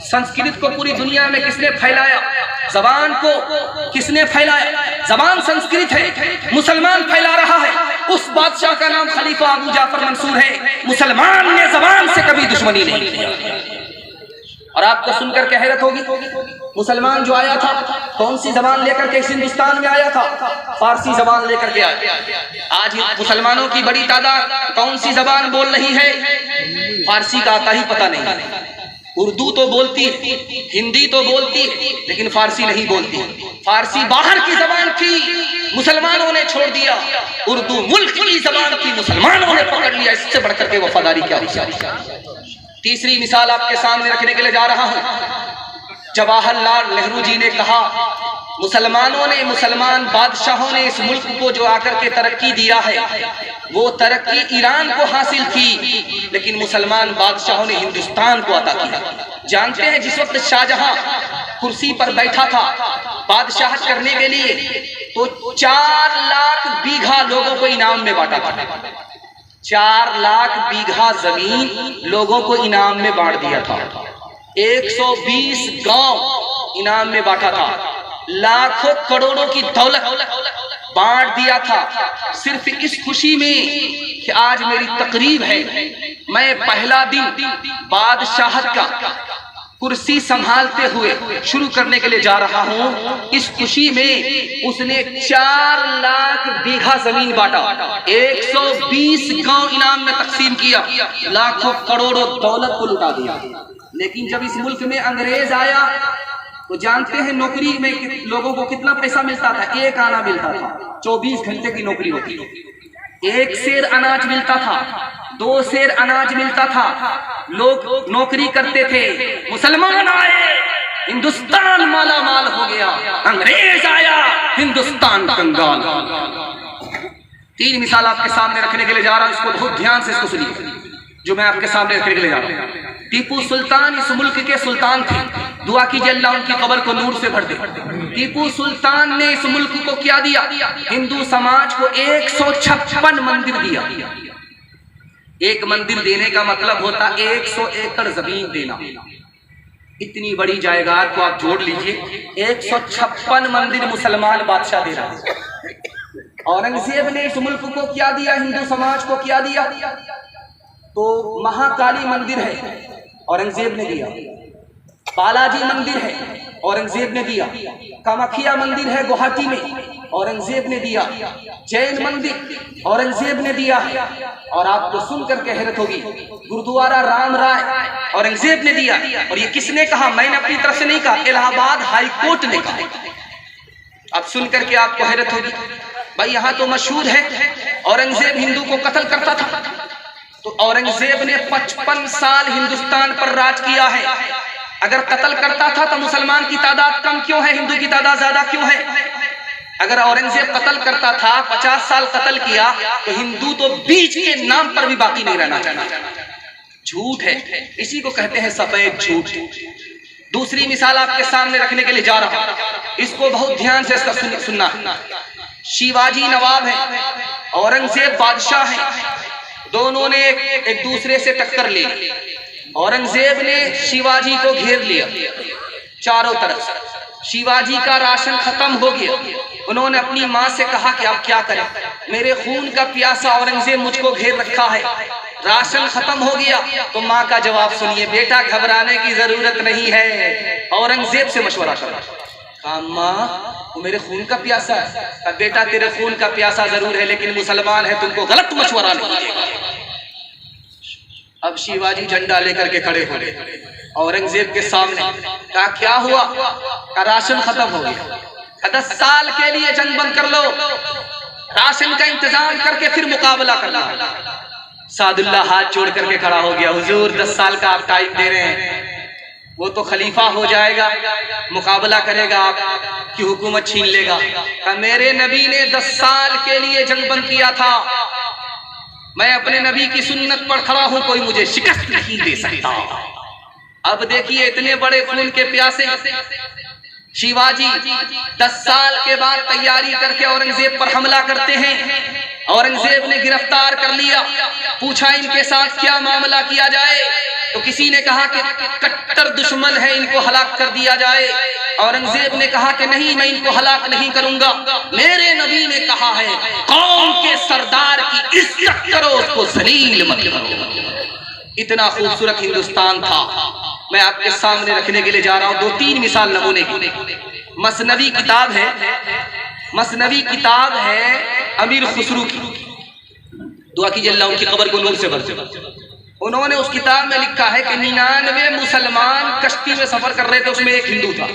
संस्कृत को पूरी दुनिया में किसने फैलाया? जबान को किसने फैलाया? जबान संस्कृत है, मुसलमान फैला रहा है। उस बादशाह का नाम खलीफा अबू जाफर मंसूर है। मुसलमान ने जबान से कभी दुश्मनी नहीं की। और आपको सुनकर क्या हैरत होगी, मुसलमान जो आया था कौन सी जबान लेकर के इस हिंदुस्तान में आया था? फारसी जबान लेकर के आया। आज मुसलमानों की बड़ी तादाद कौन सी जबान बोल रही है? फारसी का आता ही पता नहीं। उर्दू तो बोलती, हिंदी तो बोलती, लेकिन फारसी नहीं बोलती। फारसी बाहर की जबान थी, मुसलमानों ने छोड़ दिया। उर्दू मुल्क की जबान थी, मुसलमानों ने पकड़ लिया। इससे बढ़कर के वफादारी क्या हुई? तीसरी मिसाल आपके सामने रखने के लिए जा रहा हूं। जवाहरलाल नेहरू जी ने कहा, मुसलमानों ने, मुसलमान बादशाहों ने इस मुल्क को जो आकर के तरक्की दिया है, वो तरक्की ईरान को हासिल थी, लेकिन मुसलमान बादशाहों ने हिंदुस्तान को अता किया। जानते हैं, जिस वक्त शाहजहां कुर्सी पर बैठा था बादशाहत करने के लिए, तो 4 लाख बीघा लोगों को इनाम में बांटा था। 4 लाख बीघा जमीन लोगों को इनाम में बांट दिया था। 120 गांव इनाम में बांटा था। लाखों करोड़ों की दौलत बांट दिया था, सिर्फ इस खुशी में कि आज मेरी तकरीब है, मैं पहला दिन बादशाहत का कुर्सी संभालते हुए शुरू करने के लिए जा रहा हूं। इस खुशी में उसने 4 लाख बीघा जमीन बांटा, 120 गांव इनाम में तकसीम किया, लाखों करोड़ों दौलत को लुटा दिया। लेकिन जब इस मुल्क में अंग्रेज आया तो जानते हैं नौकरी में लोगों को कितना पैसा मिलता था? 1 आना मिलता था। 24 घंटे की नौकरी होती है। 1 सेर अनाज मिलता था, 2 सेर अनाज मिलता था। लोग नौकरी करते थे। मुसलमान आए, हिंदुस्तान माला माल हो गया। अंग्रेज आया, हिंदुस्तान कंगाल। 3 मिसाल आपके सामने रखने के लिए जा रहा हूं। इसको बहुत ध्यान से इसको सुनिए, जो मैं आपके सामने रखने के लिए जा रहा हूं। टीपू सुल्तान इस मुल्क के सुल्तान थे। दुआ कीजिए अल्लाह उनकी कब्र को नूर से भर दे। टीपू सुल्तान ने इस मुल्क को क्या दिया? हिंदू समाज को 156 मंदिर दिया। एक मंदिर देने का मतलब होता 100 एकड़ जमीन देना। इतनी बड़ी जायदाद को आप जोड़ लीजिए, 156 मंदिर मुसलमान बादशाह दे रहा है। औरंगजेब ने इस मुल्क को क्या दिया? हिंदू समाज को क्या दिया? तो महाकाली मंदिर है, औरंगजेब ने दिया। बालाजी मंदिर है, औरंगजेब ने दिया। कामाख्या मंदिर है गुवाहाटी में, औरंगजेब ने दिया। जैन मंदिर औरंगजेब ने दिया। और आपको सुनकर के हैरत होगी, गुरुद्वारा राम राय औरंगजेब ने दिया। और ये किसने कहा? मैंने अपनी तरफ से नहीं कहा, इलाहाबाद हाई कोर्ट ने कहा। अब सुनकर के आपको हैरत होगी, भाई यहाँ तो मशहूर है औरंगजेब हिंदू को कत्ल करता था। तो औरंगजेब ने 55 साल हिंदुस्तान पर राज किया है। अगर कत्ल करता था तो मुसलमान की तादाद कम क्यों है, हिंदू की तादाद ज्यादा क्यों है? अगर औरंगजेब कत्ल करता था, 50 साल कत्ल किया, तो हिंदू तो बीच के नाम पर भी बाकी नहीं रहना चाहिए। झूठ है, इसी को कहते हैं सफेद झूठ। दूसरी मिसाल आपके सामने रखने के लिए जा रहा हूं, इसको बहुत ध्यान से इसका सुनना। शिवाजी नवाब है, औरंगजेब बादशाह है। दोनों ने एक दूसरे से टक्कर ली। औरंगजेब ने शिवाजी को घेर लिया चारों तरफ। शिवाजी का राशन खत्म हो गया। उन्होंने अपनी माँ से कहा कि अब क्या करें, मेरे खून का प्यासा औरंगजेब मुझको घेर रखा है, राशन खत्म हो गया। तो माँ का जवाब सुनिए, बेटा घबराने की जरूरत नहीं है, औरंगजेब से मशवरा करो। माँ वो मेरे खून का प्यासा है। बेटा तेरे खून का प्यासा जरूर है, लेकिन मुसलमान है, तुमको गलत मशवरा नहीं देगा। अब शिवाजी झंडा लेकर के खड़े हो गए औरंगजेब के सामने। कहा क्या हुआ? का राशन खत्म हो गया। 10 साल के लिए जंग बंद कर लो, राशन का इंतजाम करके फिर मुकाबला करना। सादुल्ला हाथ जोड़ करके खड़ा हो गया, हुजूर 10 साल का आप टाइम दे रहे हैं, वो तो खलीफा हो जाएगा, मुकाबला करेगा, आपकी हुकूमत छीन लेगा। मेरे नबी ने 10 साल के लिए जंग बंद किया था, मैं अपने नबी की सुन्नत पर खड़ा हूं, कोई मुझे शिकस्त नहीं दे सकता। अब देखिए इतने बड़े खून के प्यासे शिवाजी 10 साल के बाद तैयारी करके औरंगजेब पर हमला करते हैं। औरंगजेब ने गिरफ्तार कर लिया, पूछा इनके साथ क्या मामला किया जाए। तो किसी ने कहा कि कट्टर दुश्मन है, इनको हलाक कर दिया जाए। औरंगजेब ने कहा कि नहीं, मैं इनको हलाक नहीं करूंगा। मेरे नबी ने कहा है कौम के सरदार की इज्जत करो, उसको जलील मत करो। इतना खूबसूरत हिंदुस्तान था। मैं आपके सामने रखने के लिए जा रहा हूं 2-3 मिसाल नमूने की। मसनवी किताब है, मसनवी किताब है अमीर खुसरू की। दुआ कीजिए अल्लाह उनकी कब्र को नूर से भर दे। उन्होंने उस किताब में लिखा है कि 99 मुसलमान कश्ती में सफर कर रहे थे, उसमें एक हिंदू था।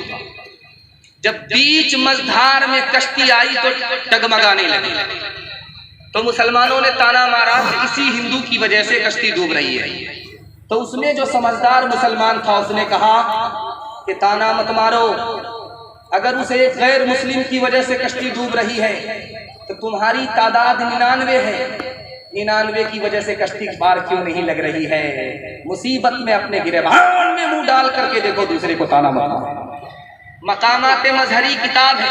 जब बीच मझधार में कश्ती आई तो डगमगाने लगी, तो मुसलमानों ने ताना मारा कि इसी हिंदू की वजह से कश्ती डूब रही है। तो उसने, जो समझदार मुसलमान था, उसने कहा कि ताना मत मारो, अगर उसे एक गैर मुस्लिम की वजह से कश्ती डूब रही है तो तुम्हारी तादाद 99 है, 99 की वजह से कश्ती पार क्यों नहीं लग रही है? मुसीबत में अपने गिरबान में मुंह डाल करके देखो, दूसरे को ताना मारो। मकामात मजहरी किताब है,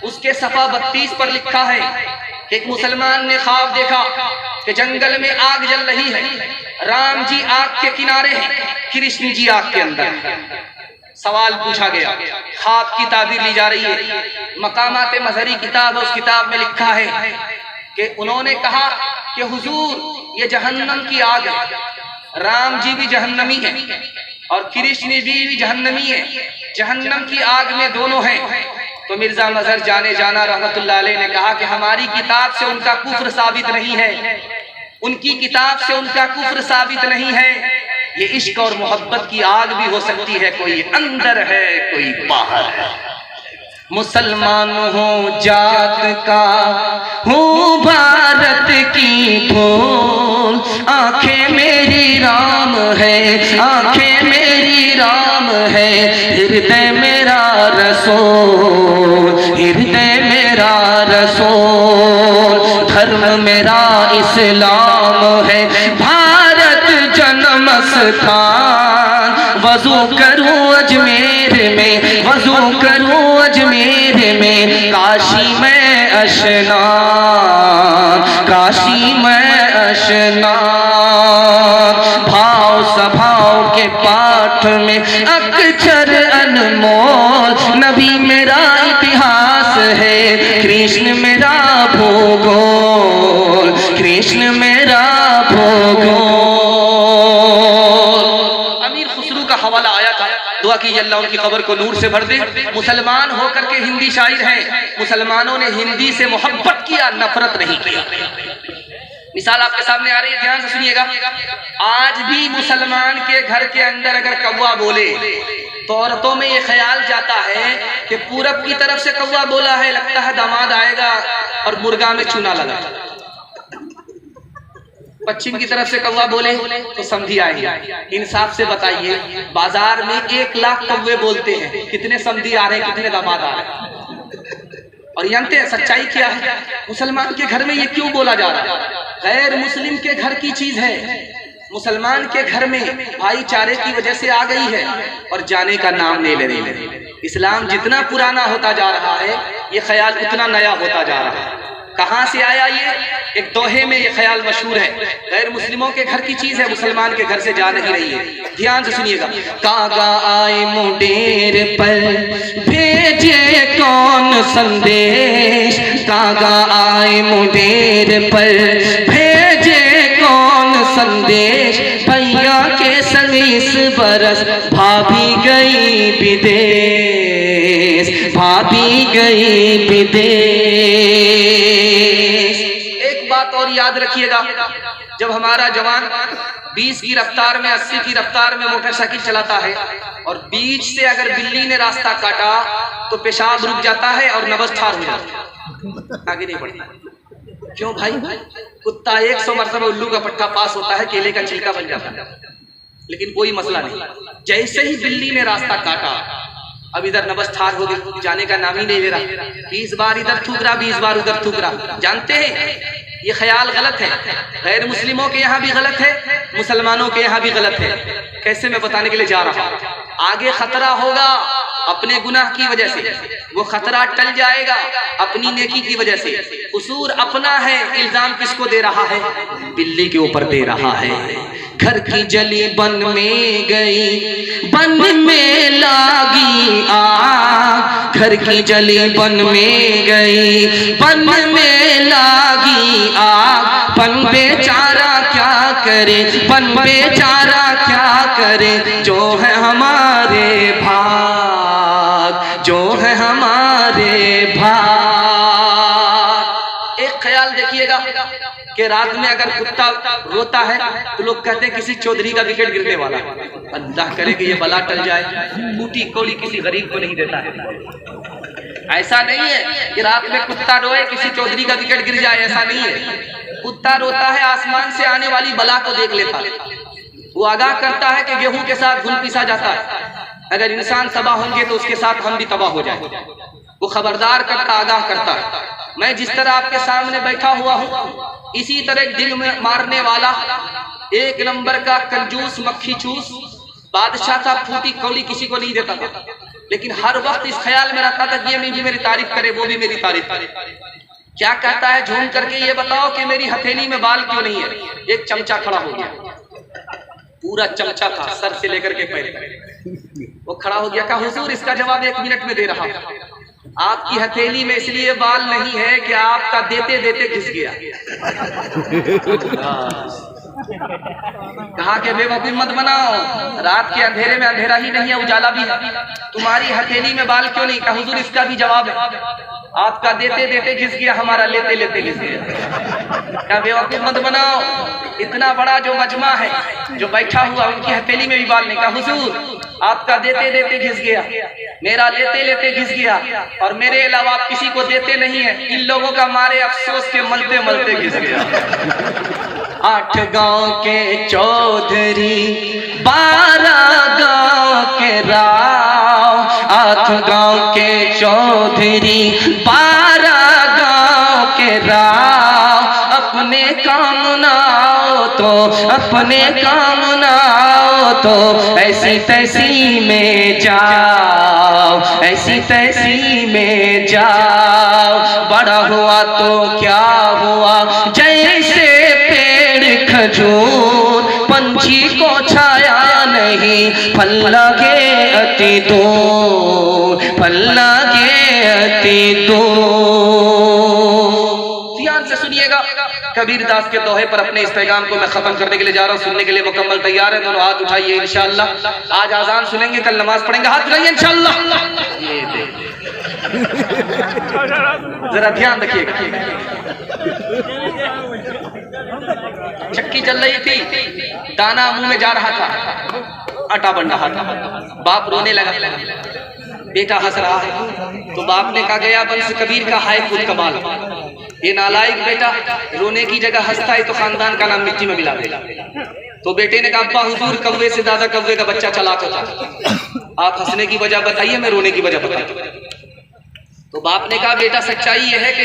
उसके सफा 32 पर लिखा है कि एक मुसलमान ने ख्वाब देखा कि जंगल में आग जल रही है, राम जी आग के किनारे हैं, कृष्ण जी आग के अंदर। सवाल पूछा गया, ख्वाब की ताबीर ली जा रही है। मकामात मजहरी किताब है, उस किताब में लिखा है कि उन्होंने कहा कि हुजूर ये जहन्नम की आग है, राम जी भी जहन्नमी है और कृष्ण भी जहन्नमी है, जहन्नम की आग में दोनों हैं। तो मिर्जा मजहर जाने जाना रहमतुल्लाह अलैह ने कहा कि हमारी किताब से उनका कुफ्र साबित नहीं है, उनकी किताब से उनका कुफ्र साबित नहीं है। ये इश्क और मोहब्बत की आग भी हो सकती है, कोई अंदर है कोई बाहर है। मुसलमान हूँ जात का, हूँ भारत की फूल, आंखें मेरी राम है, आंखें मेरी राम है, हृदय मेरा रसूल, हृदय मेरा रसूल, धर्म मेरा इस्लाम है, भारत जन्म स्थान, वजू करूँ अजमेर में, वजू करूँ अजमेर में, काशी में अशनान, काशी में अशनान, भाव सभाओं के पाठ में अक्षर अनमोल, नबी मेरा इतिहास है, कृष्ण मेरा भूगोल, कृष्ण मेरा भूगोल। अमीर खुसरू का हवाला आया था, दुआ कीजिए अल्लाह उनकी कब्र को नूर से भर दे। मुसलमान होकर के हिंदी शायर हैं, मुसलमानों ने हिंदी से मोहब्बत किया, नफरत नहीं किया। मिसाल आपके सामने आ रही है, ध्यान से सुनिएगा। आज भी मुसलमान के घर के अंदर अगर कौवा बोले तो औरतों में ये ख्याल जाता है कि पूरब की तरफ से कौवा बोला है, लगता है दामाद आएगा और मुर्गा में चूना लगा। पश्चिम की तरफ से कौवा बोले तो समझी आएगी। इंसाफ से बताइए, बाजार में 1 लाख कौवे बोलते हैं, कितने समझी आ रहे हैं, कितने दामाद आ रहे हैं? और जानते हैं सच्चाई क्या है? मुसलमान के घर में ये क्यों बोला जा रहा है? गैर मुस्लिम के घर की चीज है, मुसलमान के घर में भाईचारे की वजह से आ गई है और जाने का नाम नहीं ले रही है। इस्लाम जितना पुराना होता जा रहा है, ये ख्याल उतना नया होता जा रहा है। कहाँ से आया ये? एक दोहे में ये ख्याल मशहूर है, गैर मुस्लिमों के घर की चीज है, मुसलमान के घर से जा नहीं रही है। ध्यान से सुनिएगा। कागा आए मुंडेर पर भेजे कौन संदेश, कागा आए मुंडेर पर भेजे कौन संदेश, भैया के समीस बरस भाभी गई विदेश, भाभी गई विदेश। एक बात और याद रखिएगा, जब हमारा जवान 20 की रफ्तार में 80 की रफ्तार में मोटरसाइकिल चलाता है और बीच से अगर बिल्ली ने रास्ता काटा तो पेशाब रुक जाता है और नब्ज ठार हो जाता है, आगे नहीं बढ़ता। क्यों भाई? कुत्ता 100 मरतबा उल्लू का पट्टा पास होता है, केले का छिलका बन जाता है, लेकिन कोई मसला नहीं। जैसे ही बिल्ली ने रास्ता काटा, अब इधर नब्ज ठार हो गई, जाने का नाम ही नहीं ले रहा। 20 बार इधर थूक रहा, 20 बार उधर थूक रहा। जानते हैं ये ख्याल गलत है, गैर मुस्लिमों के यहाँ भी गलत है, मुसलमानों के यहाँ भी गलत है। कैसे मैं बताने के लिए जा रहा हूँ। आगे खतरा होगा अपने गुनाह की वजह से, वो खतरा टल जाएगा अपनी नेकी की वजह से। कसूर अपना है, इल्जाम किसको दे रहा है? बिल्ली के ऊपर दे रहा है। घर की जली बन में गई, बन में लागी आग, घर की जली बन में गई, बन में लागी आग, बन बेचारा क्या करे, बन बेचारा क्या करे, जो है हमारे भाग, जो है हमारे भाग। एक ख्याल देखिएगा कि रात में अगर कुत्ता रोता है तो लोग कहते हैं किसी चौधरी का विकेट गिरने वाला है। अल्लाह करे कि ये बला टल जाए, टूटी कौड़ी किसी गरीब को नहीं देता है। ऐसा नहीं है कि रात में कुत्ता रोए किसी चौधरी का विकेट गिर जाए, ऐसा नहीं है। कुत्ता रोता है आसमान से आने वाली बला को देख लेता है, वो आगाह करता है कि गेहूं के साथ घुन पीसा जाता है, अगर इंसान तबाह होंगे तो उसके साथ हम भी तबाह हो जाए। वो खबरदार करता, आगाह करता है। मैं जिस तरह आपके सामने बैठा हुआ हूँ, इसी तरह दिल में मारने वाला एक नंबर का कंजूस मक्खी चूस बादशाह था, फूटी कौड़ी किसी को नहीं देता था, लेकिन हर वक्त इस ख्याल में रहता था कि ये भी मेरी तारीफ करे, वो भी मेरी तारीफ करे। क्या कहता है झूम करके, ये बताओ कि मेरी हथेली में बाल क्यों नहीं है। एक चमचा खड़ा हो गया, पूरा चमचा था सर से लेकर के पैर तक, वो खड़ा हो गया, कहा हुजूर इसका जवाब 1 मिनट में दे रहा हूं। आपकी हथेली में इसलिए बाल नहीं है कि आपका देते देते घिस गया। कहा कि बेवकूफ मत बनाओ, रात के अंधेरे में अंधेरा ही नहीं है, उजाला भी है, तुम्हारी हथेली में बाल क्यों नहीं। कहा हुजूर इसका भी जवाब है, आपका देते देते घिस गया, हमारा लेते लेते घिस गया। क्या बेवकूफ मत बनाओ, इतना बड़ा जो मजमा है जो बैठा हुआ उनकी हथेली में भी बाल नहीं। कहा हुजूर आपका देते देते घिस गया, मेरा लेते लेते घिस गया, और मेरे अलावा आप किसी को देते नहीं है, इन लोगों का मारे अफसोस के मलते मलते घिस गया। 8 गांव के चौधरी, 12 गांव के राव, 8 गांव के चौधरी, 12 गांव के राव, अपने काम ना आओ तो, अपने काम ना आओ तो ऐसी तैसी में जाओ, ऐसी तैसी में जाओ। बड़ा हुआ तो क्या हुआ, जैसे पेड़ खजूर, पंछी को छाया नहीं, फल लगे अति दूर, फल लगे अति दूर। ध्यान से सुनिएगा, कबीर दास के दोहे पर अपने इस पैगाम को मैं खत्म करने के लिए जा रहा हूँ। सुनने के लिए मुकम्मल तैयार है? दोनों हाथ उठाइए इंशाअल्लाह। आज आजान सुनेंगे, कल नमाज पढ़ेंगे, हाथ उठाइए इंशाअल्लाह। ये जरा ध्यान रखिएगा। चक्की चल रही थी, दाना मुंह में जा रहा था, आटा बन रहा था, बाप रोने लगा, बेटा हंस रहा है, तो बाप ने कहा गया बंस कबीर का हाय खुद कमाल, ये नालायक बेटा रोने की जगह हंसता है तो खानदान का नाम मिट्टी में मिला देगा। तो बेटे ने कहा अब्बा हुजूर कौवे से ज्यादा कौवे का बच्चा चालाक होता, आप हंसने की वजह बताइए, मैं रोने की वजह बताता हूं। तो बाप ने कहा बेटा सच्चाई यह है कि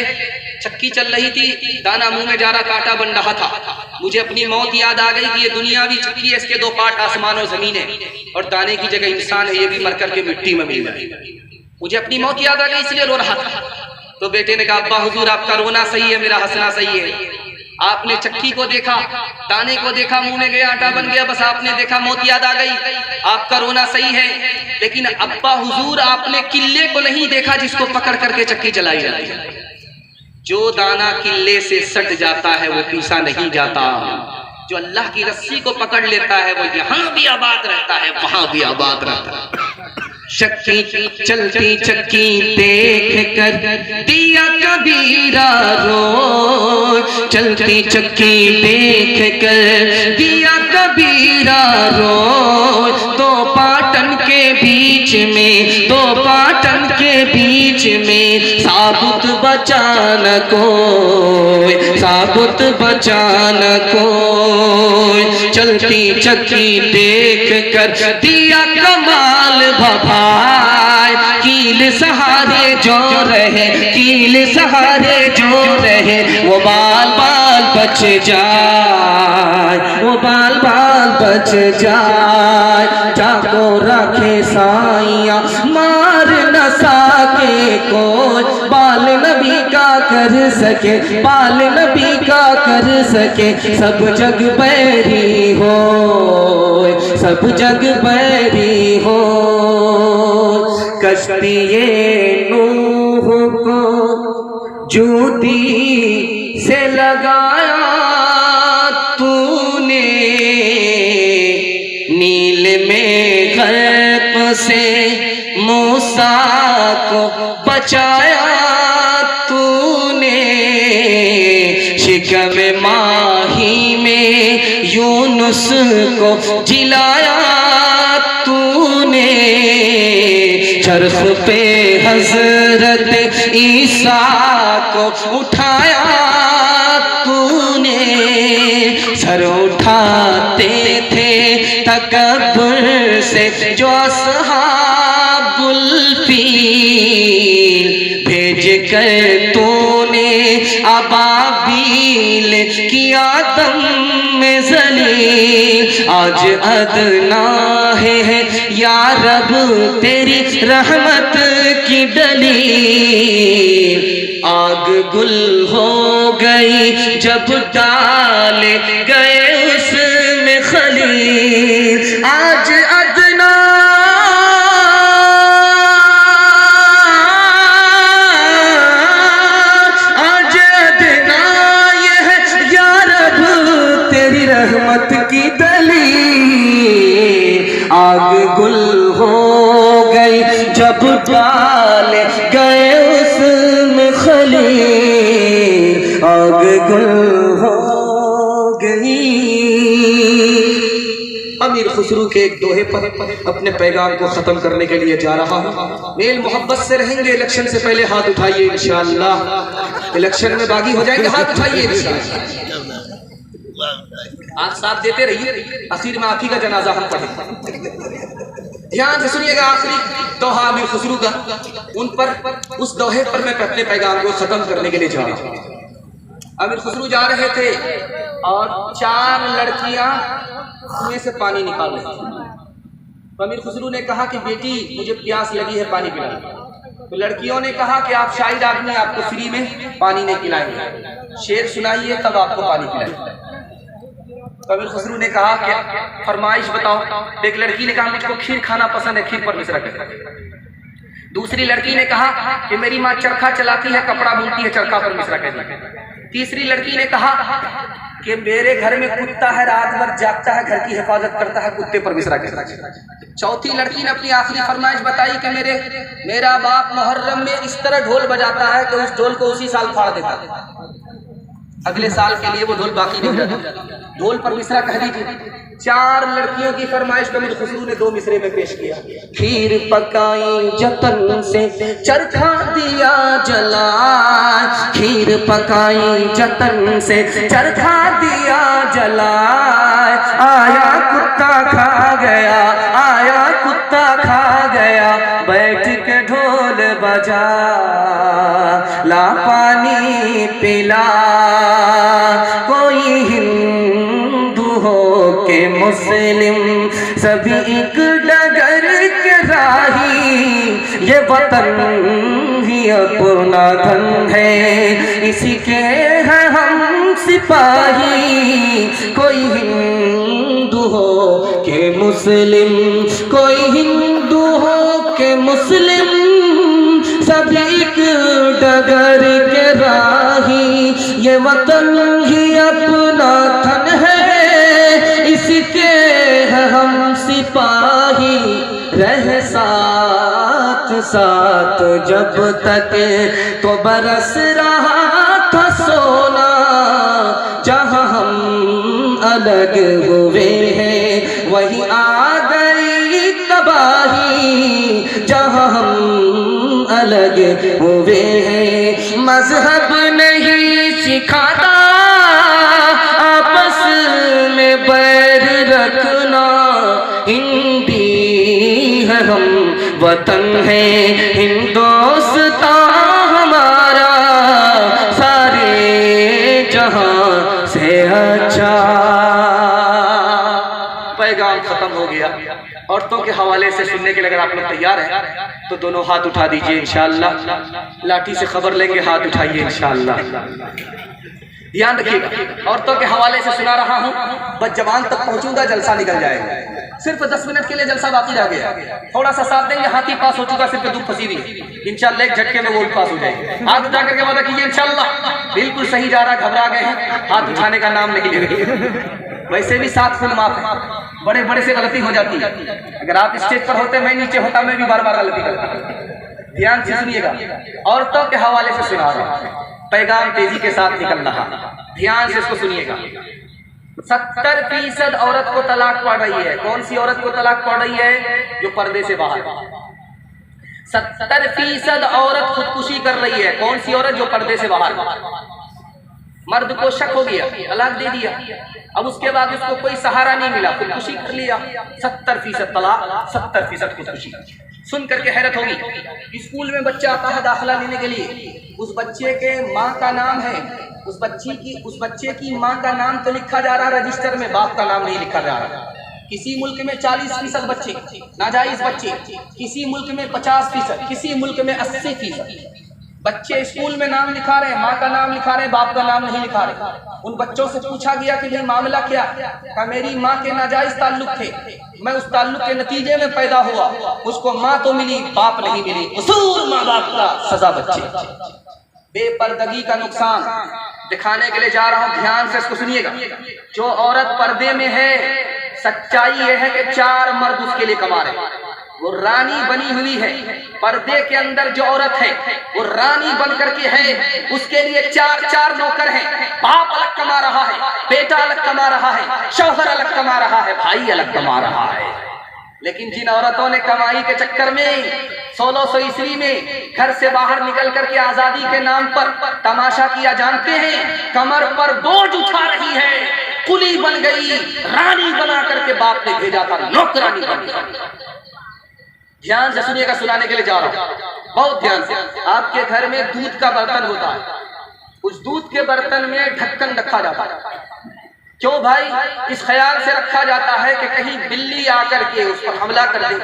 चक्की चल रही थी, दाना मुंह में जा रहा, कांटा बन रहा था, मुझे अपनी मौत याद आ गई कि ये दुनिया भी चक्की है, इसके 2 पार्ट आसमान और जमीन है, और दाने की जगह इंसान है, ये भी मर करके मिट्टी में मिल गई, मुझे अपनी मौत याद आ गई इसलिए रो रहा था। तो बेटे ने कहा अब्बा हुजूर आपका रोना सही है, मेरा हंसना सही है। आपने चक्की को देखा, दाने को देखा, मुंह में गया, आटा बन गया, बस आपने देखा, मौत याद आ गई, आपका रोना सही है। लेकिन अब्बा हुजूर आपने किल्ले को नहीं देखा जिसको पकड़ करके चक्की चलाई जाती है। जो दाना किल्ले से सट जाता है वो पीसा नहीं जाता, जो अल्लाह की रस्सी को पकड़ लेता है वो यहाँ भी आबाद रहता है, वहां भी आबाद रहता है। चक्की चलती चक्की देख कर दिया कबीरा रो, चलती चक्की देख कर दिया कबीरा रो। 2 पाटन के बीच में, 2 पाटन के बीच में साबुत बचान कोई, साबुत बचान कोई। चलती चक्की देख कर दिया कमाल भभाई, कील सहारे जो रहे, कील सहारे जो रहे, वो बाल बाल बच जाए, वो बाल बाल बच जाए। जाको रखे साइया मार न सके कोई, बाल नबी का कर सके, बाल नबी का कर सके। सब जग बैरी हो, सब जग बैरी हो, कश्ती ये जूदी से लगाया तूने, नील में गर्क से मूसा को बचाया तूने, शिकम माही में यूनुस को जिलाया तूने, चरख पे हजरत ईसा को उठाया तूने, सर उठाते थे तकब्बुर से जो अस्हाबुल फील, भेज कर तूने अबाबील किया दम में जलील, आज अदना है या रब तेरी रहमत की दलील, आग गुल हो गई जब डाले गए उसमें खलील, आज अदना रहमत की दलील, आग गुल हो गई जब डाले गए उसमें खलील, आग गुल हो गई। अमीर खुसरू के एक दोहे पर अपने पैगाम को खत्म करने के लिए जा रहा हूँ। मेल मोहब्बत से रहेंगे। इलेक्शन से पहले हाथ उठाइए इंशाअल्लाह। इलेक्शन में बागी हो जाएंगे, हाथ उठाइए इंशाअल्लाह। आप साथ देते रहिए, आखिर में आखिर का जनाजा हम पढ़ेंगे। ध्यान से सुनिएगा, आखिरी दोहा अमीर खुसरू का, उन पर उस दोहे पर मैं अपने पैगाम को खत्म करने के लिए जा रहा हूँ। अमीर खुसरू जा रहे थे और 4 लड़कियां कुएं से पानी निकाल रही थी। तो अमीर खुसरू ने कहा कि बेटी मुझे प्यास लगी है, पानी पिला। तो लड़कियों ने कहा कि आप शाहिद आदमी, आपको फ्री में पानी नहीं पिलाएंगे, शेर सुनाइए तब आपको पानी पिलाएंगे। तो अमीर खुसरू ने कहा कि फरमाइश बताओ। तो एक लड़की ने कहा मुझको खीर खाना पसंद है, खीर पर मिश्रा कर। दूसरी लड़की ने कहा कि मेरी माँ चरखा चलाती है, कपड़ा बुनती है, चरखा पर मिश्रा कर। तीसरी लड़की ने कहा कि मेरे घर में कुत्ता है, रात भर जागता है, घर की हिफाजत करता है, कुत्ते पर मिश्रा कर। चौथी लड़की ने अपनी आखिरी फरमाइश बताई कि मेरा बाप मुहर्रम में इस तरह ढोल बजाता है कि उस ढोल को उसी साल फाड़ देता है, अगले साल के लिए वो ढोल बाकी नहीं रहता। ढोल पर मिसरा कह दीजिए। 4 लड़कियों की फरमाइश को अमीर खुसरू ने 2 मिसरे में पेश किया। खीर पकाई जतन से चरखा दिया जला, खीर पकाई जतन से चरखा दिया जला, आया कुत्ता खा गया, आया कुत्ता खा गया, बैठ के ढोल बजा, ला पानी पिला, कोई हिंदू हो के मुस्लिम सभी एक डगर के राही, ये वतन ही अपना धन है, इसी के हैं हम सिपाही, कोई हिंदू हो के मुस्लिम, कोई हिंदू हो के मुस्लिम सभी एक डगर के राही, ये वतन ही अपना धन है, इसके है हम सिपाही, रह साथ साथ जब तक तो बरस रहा था सोना, जहाँ हम अलग हुए हैं वहीं आ गई तबाही, जहाँ हम अलग हुए हैं। मजहब नहीं सिखाता आपस में बैर रखना, हिंदी है हम, वतन है हिंदुस्तान हमारा, सारे जहां से अच्छा। पैगाम खत्म हो गया। औरतों के हवाले से सुनने के लिए अगर आप लोग तैयार हैं तो दोनों हाथ उठा दीजिए इंशाअल्लाह। लाठी से खबर लेंगे, हाथ उठाइए इंशाअल्लाह। ध्यान रखिएगा, औरतों के हवाले से सुना रहा हूँ, बस जवान तक पहुंचूंगा जलसा निकल जाएगा। सिर्फ 10 मिनट के लिए जलसा बाकी रह गया, थोड़ा सा साथ देंगे, हाथी पास हो चुका, सिर्फ दुख फंसी हुई, इंशाल्लाह एक झटके में वो पास हो जाएगी। हाथ उठा करके वादा कीजिए इंशाल्लाह बिल्कुल सही जा रहा, घबरा गए हैं, हाथ उठाने का नाम नहीं ले रहे। वैसे भी 7 फुल माफ है, बड़े बड़े से गलती हो जाती है। अगर आप स्टेज पर होते, मैं नीचे होता, मैं भी बार बार गलती करता। ध्यान से सुनिएगा, औरतों के हवाले से सुना रहा हूं, पैगाम तेजी के साथ निकल रहा, ध्यान से इसको सुनिएगा। 70% औरत को तलाक पड़ रही है। कौन सी औरत को तलाक पड़ रही है? जो पर्दे से बाहर। 70% औरत खुदकुशी कर रही है। कौन सी औरत? जो पर्दे से बाहर। मर्द को शक हो गया, तलाक दे दिया, अब उसके बाद उसको कोई सहारा नहीं मिला, खुदकुशी कर लिया। 70% तलाक, 70% खुदकुशी। सुन करके हैरत होगी। स्कूल में बच्चा आता है दाखिला लेने के लिए, उस बच्चे के माँ का नाम है, उस बच्चे की माँ का नाम तो लिखा जा रहा है रजिस्टर में, बाप का नाम नहीं लिखा जा रहा। किसी मुल्क में 40% बच्चे नाजायज बच्चे, किसी मुल्क में 50%, किसी मुल्क में 80% बच्चे स्कूल में नाम लिखा रहे हैं, माँ का नाम लिखा रहे हैं, बाप का नाम नहीं लिखा रहे। उन बच्चों से पूछा गया कि भाई मामला क्या? कहा मेरी माँ के नाजायज ताल्लुक थे, मैं उस ताल्लुक के नतीजे में पैदा हुआ, उसको माँ तो मिली, बाप नहीं मिली, कसूर माँ बाप का, सजा बच्चे। बेपर्दगी का नुकसान दिखाने के लिए जा रहा हूं, ध्यान से इसको सुनिएगा। जो औरत पर्दे में है, सच्चाई यह है कि 4 मर्द उसके लिए कमा रहे हैं, वो रानी बनी हुई है। पर्दे के अंदर जो औरत है वो रानी बन करके है, उसके लिए 4 नौकर हैं। बाप अलग कमा रहा है, बेटा अलग कमा रहा है, शौहर अलग कमा रहा है, भाई अलग कमा रहा है। लेकिन जिन औरतों ने कमाई के चक्कर में 1600 ईस्वी में घर से बाहर निकल करके आजादी के नाम पर तमाशा किया, जानते हैं? कमर पर बोझ उठा रही है, कुली बन गई, रानी बना करके बाप ने भेजा था, नौकरानी बन गई। ध्यान से सुनिएगा, सुनाने के लिए जा रहा हूं, बहुत ध्यान से। आपके घर में दूध का बर्तन होता है, उस दूध के बर्तन में ढक्कन रखा जाता है। क्यों भाई? इस ख्याल से रखा जाता है कि कहीं बिल्ली आकर के उस पर हमला कर दे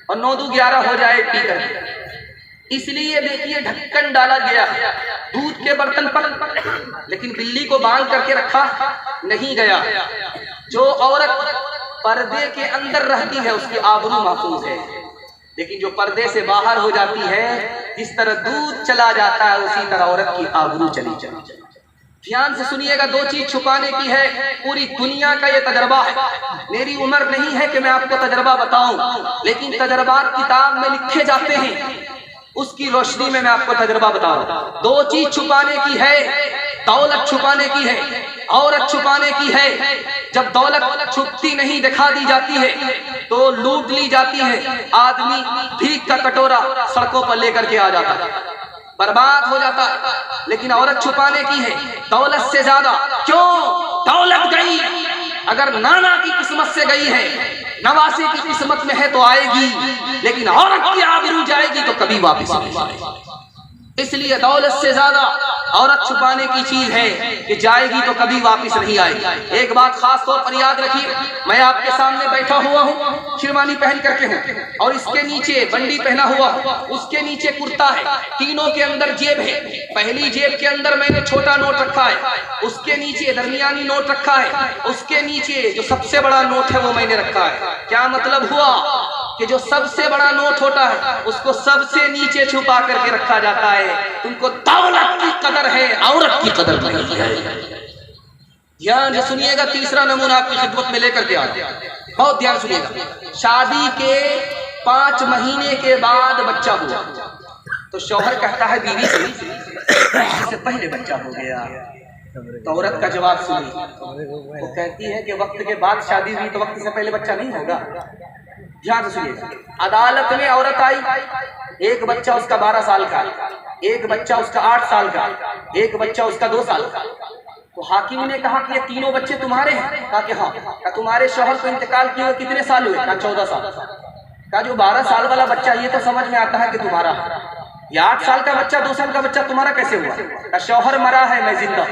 और 9-11 हो जाए पी कर। इसलिए देखिए ढक्कन डाला गया दूध के बर्तन पर, लेकिन बिल्ली को बांध करके रखा नहीं गया। जो औरत पर्दे के अंदर रहती है उसकी आबरू महफूज है, लेकिन जो पर्दे से बाहर हो जाती है, जिस तरह दूध चला जाता है उसी तरह औरत की आबरू चली जाती है। ध्यान से सुनिएगा, 2 चीज छुपाने की है, पूरी दुनिया का ये तजर्बा है। मेरी उम्र नहीं है कि मैं आपको तजर्बा बताऊं, लेकिन तजर्बात किताब में लिखे जाते हैं, उसकी रोशनी में मैं आपको तजर्बा बता रहा हूं। 2 चीज छुपाने की है, दौलत छुपाने की है, औरत छुपाने की है। जब दौलत छुपती नहीं दिखा दी जाती है तो लूट ली जाती है। आदमी भीख का कटोरा सड़कों पर लेकर के आ जाता है, बर्बाद हो जाता है। लेकिन औरत छुपाने की है दौलत से ज्यादा। क्यों? दौलत गई, अगर नाना की किस्मत से गई है, नवासी की किस्मत में है तो आएगी, लेकिन औरत की आबरू जाएगी तो कभी वापस नहीं आएगी। इसलिए दौलत से ज्यादा औरत छुपाने की चीज है कि जाएगी तो कभी वापस नहीं आएगी। एक बात खास तौर पर याद रखिए, मैं आपके सामने बैठा हुआ हूँ, शेरवानी पहन करके हूँ, और इसके नीचे बंडी पहना हुआ हूँ, उसके नीचे कुर्ता है, तीनों के अंदर जेब है। पहली जेब के अंदर मैंने छोटा नोट रखा है, उसके नीचे दरमियानी नोट रखा है, उसके नीचे जो सबसे बड़ा नोट है वो मैंने रखा है। क्या मतलब हुआ कि जो सबसे बड़ा नोट होता है उसको सबसे नीचे छुपा करके रखा जाता है। तुमको दौलत की कदर है, औरत की कदर नहीं है। ध्यान से सुनिएगा, तीसरा नमूना आपकी खिदमत में लेकर के आता है, बहुत ध्यान सुनिएगा। शादी के 5 महीने के बाद बच्चा हुआ तो शौहर कहता है बीवी से इससे पहले बच्चा हो गया, तो औरत का जवाब सुनिए, वो कहती है कि वक्त के बाद शादी हुई तो वक्त से पहले बच्चा नहीं होगा। ध्यान से सुनिएगा, अदालत में औरत आई, एक बच्चा उसका 12 साल का, एक बच्चा उसका 8 साल का, एक बच्चा उसका 2 साल का। तो हाकिम ने कहा कि ये तीनों बच्चे तुम्हारे हैं? कहा कि हाँ। कहा तुम्हारे शौहर को इंतकाल किए हुए कितने साल हुए? कहा 14 साल। कहा जो 12 साल वाला बच्चा ये तो समझ में आता है कि तुम्हारा, या 8 साल का बच्चा 2 साल का बच्चा तुम्हारा कैसे हुआ? कहा शौहर मरा है, मैं जिंदा।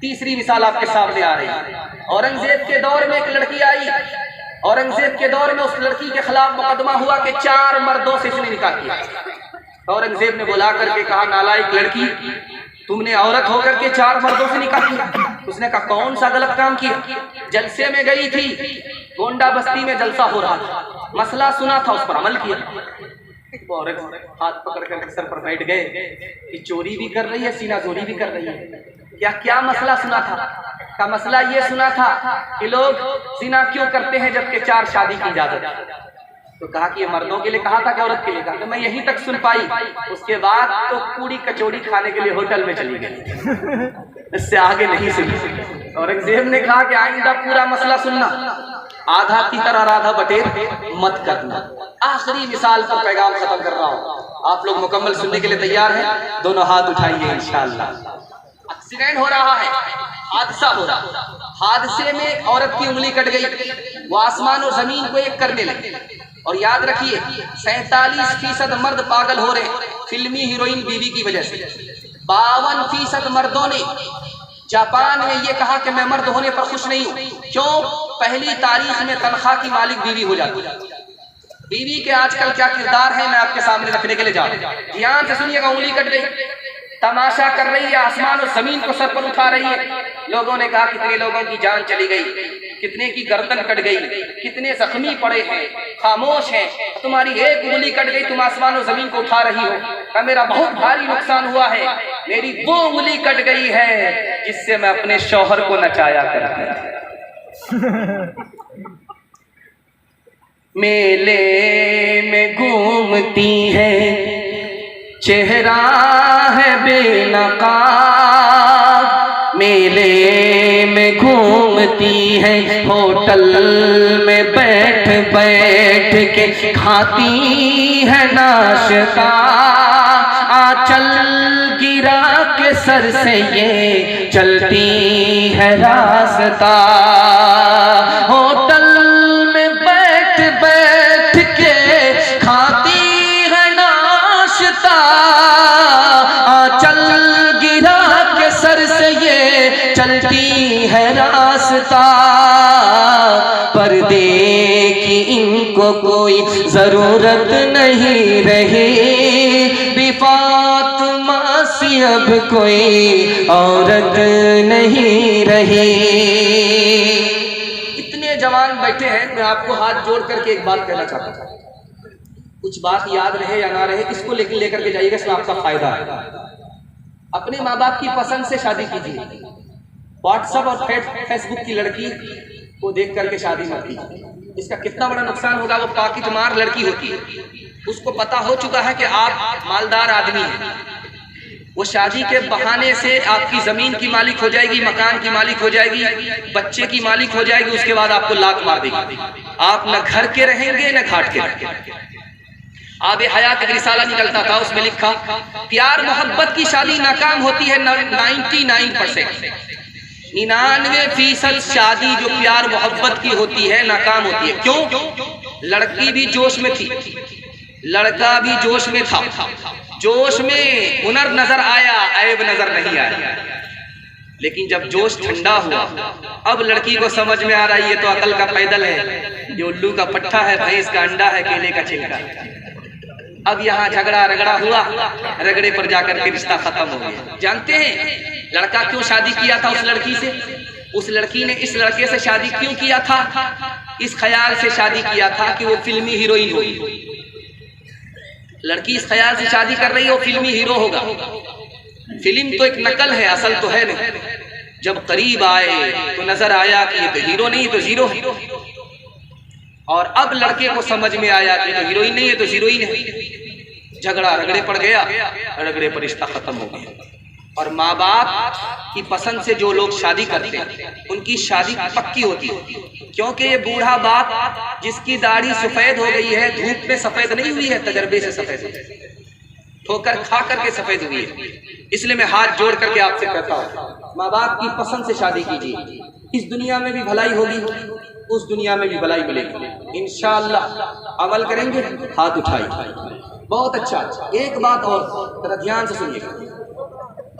तीसरी मिसाल आपके सामने आ रही है। औरंगजेब के दौर में एक लड़की आई, औरंगजेब के दौर में उस लड़की के खिलाफ मुकदमा हुआ कि 4 मर्दों से इसने निकाह किया। औरंगजेब ने बुला करके कहा नालायक लड़की, तुमने औरत होकर के 4 मर्दों से निकाह किया। उसने कहा कौन सा गलत काम किया? जलसे में गई थी, गोंडा बस्ती में जलसा हो रहा था, मसला सुना था, उस पर अमल किया। औरत हाथ पकड़ कर सर पर बैठ गए कि चोरी भी कर रही है, सीना जोरी भी कर रही है। क्या क्या मसला सुना था? का मसला ये सुना था कि लोग जिना क्यों करते हैं जबकि 4 शादी की इजाजत है। तो कहा कि ये मर्दों के लिए कहा था कि औरत के लिए कहा? तो मैं यहीं तक सुन पाई, उसके बाद तो पूरी कचौड़ी खाने के लिए होटल में चली गई, इससे आगे नहीं सुनी। औरंगजेब ने कहा कि आइंदा पूरा मसला सुनना, आधा तीतर और आधा बटेर मत करना। आखिरी मिसाल पर पैगाम खत्म कर रहा हूँ, आप लोग मुकम्मल सुनने के लिए तैयार हैं? दोनों हाथ उठाइए इंशाअल्लाह। एक्सीडेंट हो रहा है, हादसा हो रहा, हादसे में औरत की उंगली कट गई, वो आसमान और जमीन को एक करने लगी। और याद रखिए 47% मर्द पागल हो रहे फिल्मी हीरोइन बीवी की वजह से। 52% मर्दों ने जापान में ये कहा कि मैं मर्द होने पर खुश नहीं हूं। क्यों? पहली तारीख में तनख्वाह की मालिक बीवी हो जाती है। बीवी के आजकल क्या किरदार है मैं आपके सामने रखने के लिए जा रहा हूं। ध्यान से सुनिएगा। उंगली कट गई, तमाशा कर रही है, आसमान और जमीन को सर पर उठा रही है। लोगों ने कहा कितने लोगों की जान चली गई, कितने की गर्दन कट गई, कितने जख्मी पड़े हैं, खामोश हैं। तुम्हारी एक उंगली कट गई, तुम आसमान और जमीन को उठा रही हो। का मेरा बहुत भारी नुकसान हुआ है, मेरी वो उंगली कट गई है जिससे मैं अपने शौहर को नचाया करता था। मेले में घूमती है, चेहरा है बेनकाब। मेले में घूमती है, होटल में बैठ बैठ के खाती है नाश्ता। आंचल गिरा के सर से ये चलती है रास्ता। होटल में बैठ बैठ के खाती है नाश्ता। आंचल गिरा के सर से ये चलती है रास्ता। पर्दे की इनको कोई जरूरत नहीं रही, बिफातिमा सी अब कोई औरत नहीं रही। इतने जवान बैठे हैं, मैं आपको हाथ जोड़ करके एक बात कहना चाहता हूँ। कुछ बात याद रहे या ना रहे, इसको लेकर के जाइएगा, इसमें आपका फायदा है। अपने माँ बाप की पसंद से शादी कीजिए। व्हाट्सएप और फेसबुक की लड़की को देख करके शादी मत कीजिए। इसका कितना बड़ा नुकसान होगा। वो पाकिट मार लड़की होती है, उसको पता हो चुका है कि आप मालदार आदमी हैं। वो शादी के बहाने से आपकी जमीन की मालिक हो जाएगी, मकान की मालिक हो जाएगी, बच्चे की मालिक हो जाएगी। उसके बाद आपको लात मार देगी। आप न घर के रहेंगे न घाट के रहेंगे। आबे हयात एक रिसाला निकलता था, उसमें लिखा प्यार मोहब्बत की शादी नाकाम होती है 99%। 99% शादी जो प्यार मोहब्बत की होती है नाकाम होती है। क्यों? लड़की भी जोश में थी, लड़का भी जोश में था। जोश में हुनर नजर आया, ऐब नजर नहीं आया। लेकिन जब जोश ठंडा हुआ, अब लड़की को समझ में आ रहा है ये तो अकल का पैदल है, ये उल्लू का पट्टा है, भैंस का अंडा है, केले का छिलका। अब यहाँ झगड़ा रगड़ा हुआ, रगड़े पर जाकर के रिश्ता खत्म हो गया। जानते हैं लड़का क्यों शादी किया था उस लड़की से? उस लड़की ने इस लड़के से शादी क्यों किया था? इस ख्याल से शादी किया था कि वो फिल्मी हीरोइन होगी। लड़की इस ख्याल से शादी कर रही है वो फिल्मी हीरो होगा। फिल्म तो एक नकल है, असल तो है नहीं। जब करीब आए तो नजर आया कि ये तो हीरो नहीं, तो जीरो है। और अब लड़के को समझ में आया कि तो हीरोइन नहीं है तो हीरोइन है। झगड़ा रगड़े पड़ गया, रगड़े पर रिश्ता खत्म हो गया। और माँ बाप की पसंद से जो लोग शादी करते हैं उनकी शादी पक्की होती है। क्योंकि ये बूढ़ा बाप जिसकी दाढ़ी सफेद हो गई है, धूप में सफेद नहीं हुई है, तजर्बे से सफेद हुई है, ठोकर खा करके सफेद हुई है। इसलिए मैं हाथ जोड़ करके आपसे कहता हूँ, माँ बाप की पसंद से शादी कीजिए। इस दुनिया में भी भलाई होगी, उस दुनिया में भी भलाई मिलेगी इंशाअल्लाह। अमल करेंगे, हाथ उठाइए। बहुत अच्छा। एक बात और जरा ध्यान से सुनिएगा।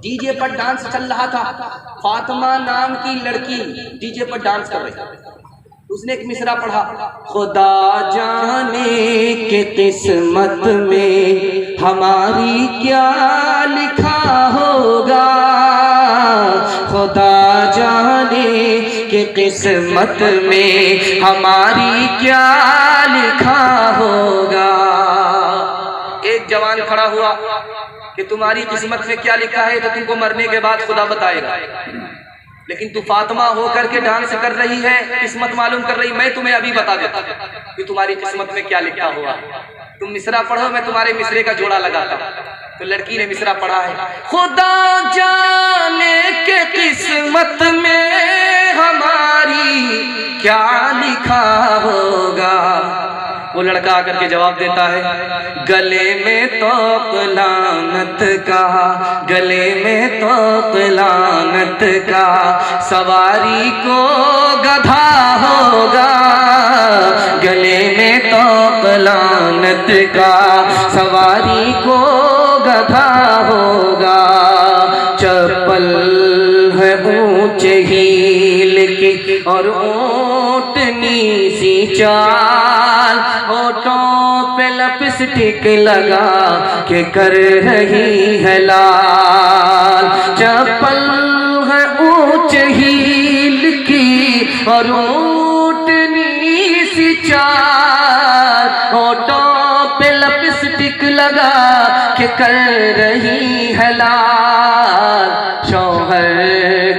डीजे पर डांस चल रहा था, फातिमा नाम की लड़की डीजे पर डांस कर रही थी। उसने एक मिसरा पढ़ा, खुदा जाने के किस्मत में हमारी क्या लिखा होगा, खुदा जाने कि किस्मत में हमारी क्या लिखा होगा। एक जवान खड़ा हुआ कि तुम्हारी किस्मत में क्या लिखा है तो तुमको मरने के बाद खुदा बताएगा, लेकिन तू फातिमा होकर के डांस कर रही है, किस्मत मालूम कर रही, मैं तुम्हें अभी बता देता कि तुम्हारी किस्मत में क्या लिखा हुआ। तुम मिसरा पढ़ो, मैं तुम्हारे मिसरे का जोड़ा लगाता। तो लड़की ने मिसरा पढ़ा है, खुदा जाने के किस्मत में हमारी क्या लिखा होगा। वो लड़का आकर के जवाब देता है, गले में तो लानत का, गले में तो लानत का, सवारी को गधा होगा। गले में तो लानत का, सवारी को गधा होगा। चप्पल है ऊंचे हील की और ऊंटनी सी चाल, होठों पे लिपस्टिक लगा के कर रही है लाल। चप्पल है ऊंचे हील की और ऊंटनी सी चाल, होठों पे लिपस्टिक लगा के कर रही है लाल। शौहर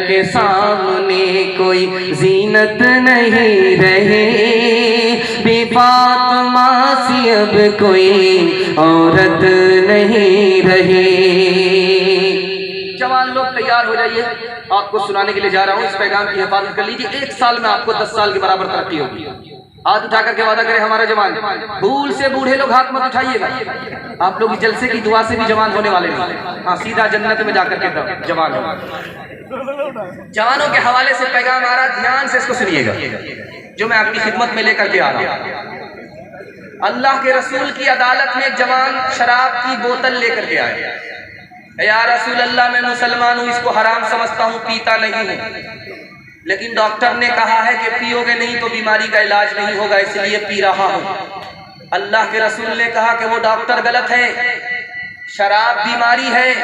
के सामने कोई जीनत नहीं रही, फातिमा सी अब कोई औरत नहीं रही। जवान लोग तैयार हो जाइए, आपको सुनाने के लिए जा रहा हूँ। इस पैगाम की हिफाजत कर लीजिए। 1 साल में आपको 10 साल के बराबर तरक्की होगी। हाथ उठा करके वादा करे हमारा जवान। भूल से बूढ़े लोग हाथ मत उठाइएगा, आप लोग जलसे की दुआ से भी जवान होने वाले नहीं। हाँ, सीधा जन्नत में जाकर के जवान हो। जवानों के हवाले से पैगाम आ रहा, ध्यान से इसको सुनिएगा, जो मैं आपकी खिदमत में लेकर के आ रहा हूँ। अल्लाह के रसूल की अदालत में एक जवान शराब की बोतल लेकर के आया। या रसूल अल्लाह, मैं मुसलमान हूँ, इसको हराम समझता हूँ, पीता नहीं हूँ, लेकिन डॉक्टर ने कहा है कि पियोगे नहीं तो बीमारी का इलाज नहीं होगा, इसलिए पी रहा हूँ। अल्लाह के रसूल ने कहा कि वो डॉक्टर गलत है, शराब बीमारी है,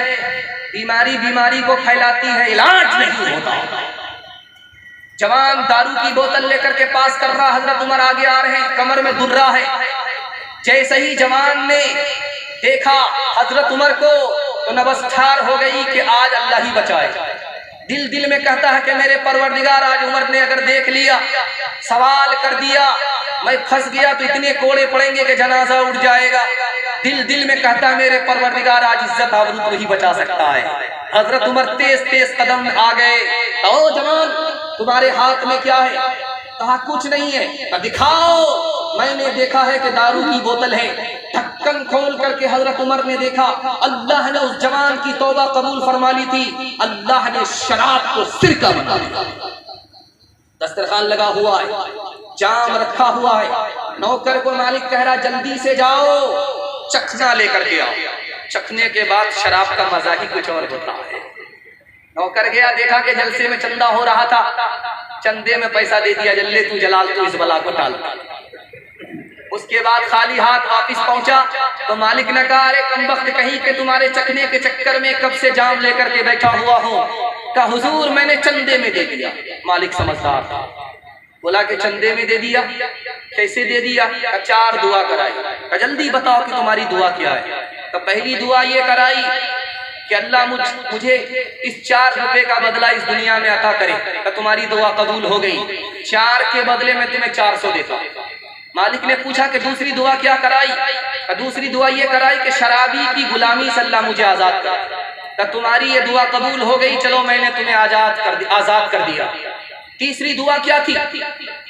बीमारी बीमारी को फैलाती है, इलाज नहीं होता। जवान दारू की बोतल लेकर के पास कर रहा, हजरत उमर आगे आ रहे हैं, कमर में दुर्रा है। जैसे ही जवान ने देखा हजरत उमर को तो नबस्ठार हो गई कि आज अल्लाह ही बचाए। दिल दिल में कहता है कि मेरे परवरदिगार, आज उमर ने अगर देख लिया, सवाल कर दिया, मैं फंस गया तो इतने कोड़े पड़ेंगे कि जनाजा उठ जाएगा। दिल दिल में कहता है मेरे परवरदिगार, आज इज्जत आबरू को ही बचा सकता है। हजरत उमर तेज तेज कदम आ गए। तो जवान, तुम्हारे हाथ में क्या है? कहा कुछ नहीं है। तो दिखाओ। मैंने देखा है कि दारू की बोतल है। ढक्कन खोल करके हजरत उमर ने देखा, अल्लाह ने उस जवान की तौबा कबूल फरमा ली थी। अल्लाह ने शराब को सिरका बना दिया। दस्तरखान लगा हुआ है, जाम रखा हुआ है। नौकर को मालिक कह रहा, जल्दी से जाओ, चखना लेकर के आओ। चखने के बाद शराब का मजा ही कुछ और होता है। नौकर गया, देखा कि जलसे में चंदा हो रहा था, चंदे में पैसा दे दिया, जल्ले तू जलाल, तू इस बला को टाल। उसके बाद खाली हाथ वापिस पहुंचा तो मालिक ने कहा, अरे कमबख्त कहीं के तुम्हारे चखने के चक्कर में कब से जाम लेकर के बैठा हुआ हूँ। कहा हुजूर, मैंने चंदे में दे दिया। मालिक समझदार था, बोला कि चंदे में दे दिया, कैसे दे दिया? 4 दुआ कराई। जल्दी बताओ कि तुम्हारी दुआ क्या है। तो पहली दुआ ये कराई कि अल्लाह मुझे इस 4 रुपए का बदला इस दुनिया में अता करे। तो तुम्हारी दुआ कबूल हो गई। 4 के बदले में तुम्हें 400 देता। मालिक ने पूछा कि दूसरी दुआ क्या कराई? दूसरी दुआ ये कराई कि शराबी की गुलामी से अल्लाह मुझे आजाद कर। तो तुम्हारी ये दुआ कबूल हो गई, चलो मैंने तुम्हें आजाद कर दिया। तीसरी दुआ क्या थी?